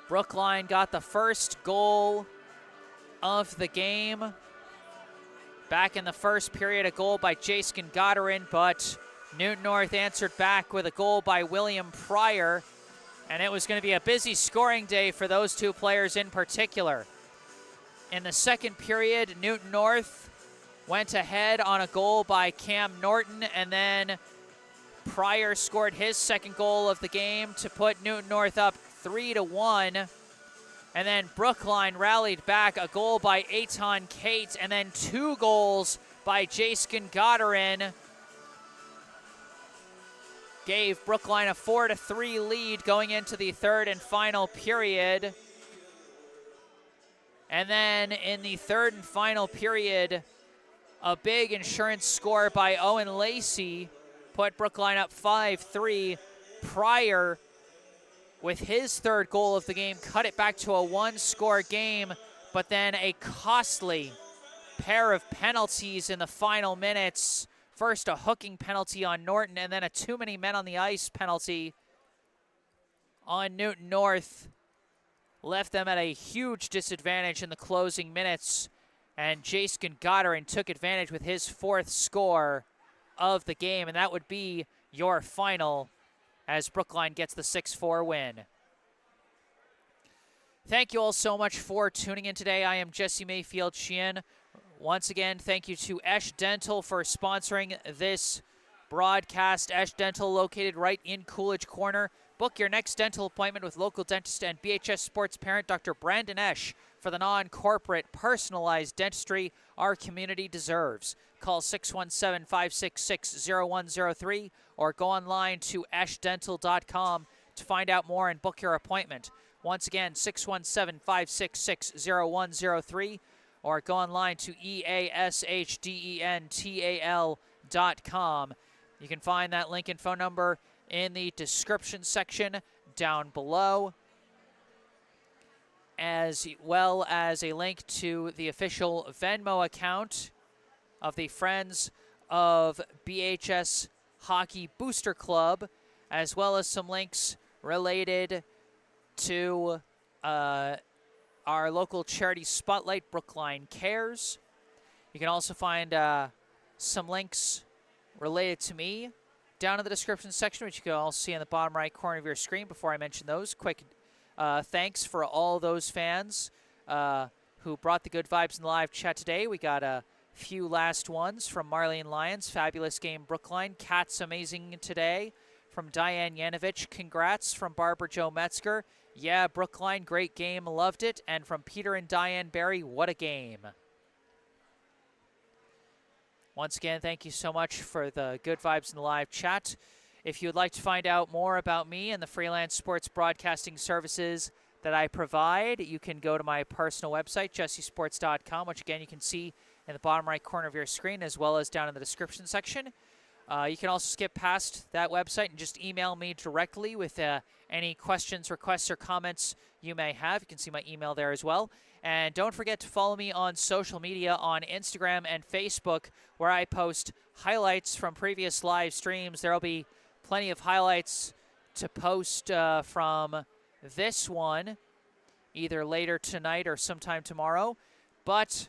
Brookline got the first goal of the game. Back in the first period, a goal by Jace Gungadarin, but Newton North answered back with a goal by William Pryor, and it was going to be a busy scoring day for those two players in particular. In the second period, Newton North went ahead on a goal by Cam Norton, and then Pryor scored his second goal of the game to put Newton North up 3-1. And then Brookline rallied back, a goal by Eitan Kate, and then 2 goals by Jace Gungadarin gave Brookline a 4-3 lead going into the third and final period. And then in the third and final period, a big insurance score by Owen Lacey put Brookline up 5-3. Pryor, with his third goal of the game, cut it back to a 1-score game, but then a costly pair of penalties in the final minutes. First, a hooking penalty on Norton, and then a too many men on the ice penalty on Newton North left them at a huge disadvantage in the closing minutes, and Jace Gungadarin took advantage with his 4th score of the game, and that would be your final as Brookline gets the 6-4 win. Thank you all so much for tuning in today. I am Jesse Mayfield-Sheehan. Once again, thank you to Esh Dental for sponsoring this broadcast. Esh Dental, located right in Coolidge Corner. Book your next dental appointment with local dentist and BHS sports parent Dr. Brandon Esh for the non-corporate, personalized dentistry our community deserves. Call 617-566-0103 or go online to eshdental.com to find out more and book your appointment. Once again, 617-566-0103 or go online to eashdental.com. You can find that link and phone number in the description section down below, as well as a link to the official Venmo account of the Friends of BHS Hockey Booster Club, as well as some links related to our local charity spotlight, Brookline Cares. You can also find some links related to me down in the description section, which you can all see in the bottom right corner of your screen. Before I mention those, quick thanks for all those fans who brought the good vibes in the live chat today. We got a few last ones from Marlene Lyons. Fabulous game, Brookline. Cats amazing today. From Diane Yanovich, congrats. From Barbara Jo Metzger, yeah, Brookline, great game, loved it. And from Peter and Diane Barry, what a game. Once again, thank you so much for the good vibes in the live chat. If you'd like to find out more about me and the freelance sports broadcasting services that I provide, you can go to my personal website, jessesports.com, which again you can see in the bottom right corner of your screen, as well as down in the description section. You can also skip past that website and just email me directly with any questions, requests, or comments you may have. You can see my email there as well. And don't forget to follow me on social media on Instagram and Facebook, where I post highlights from previous live streams. There will be plenty of highlights to post from this one, either later tonight or sometime tomorrow. But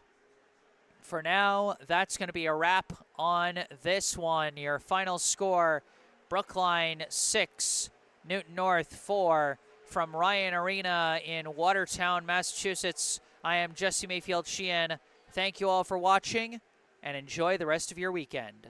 for now, that's going to be a wrap on this one. Your final score, Brookline 6, Newton North 4. From Ryan Arena in Watertown, Massachusetts, I am Jesse Mayfield-Sheehan. Thank you all for watching, and enjoy the rest of your weekend.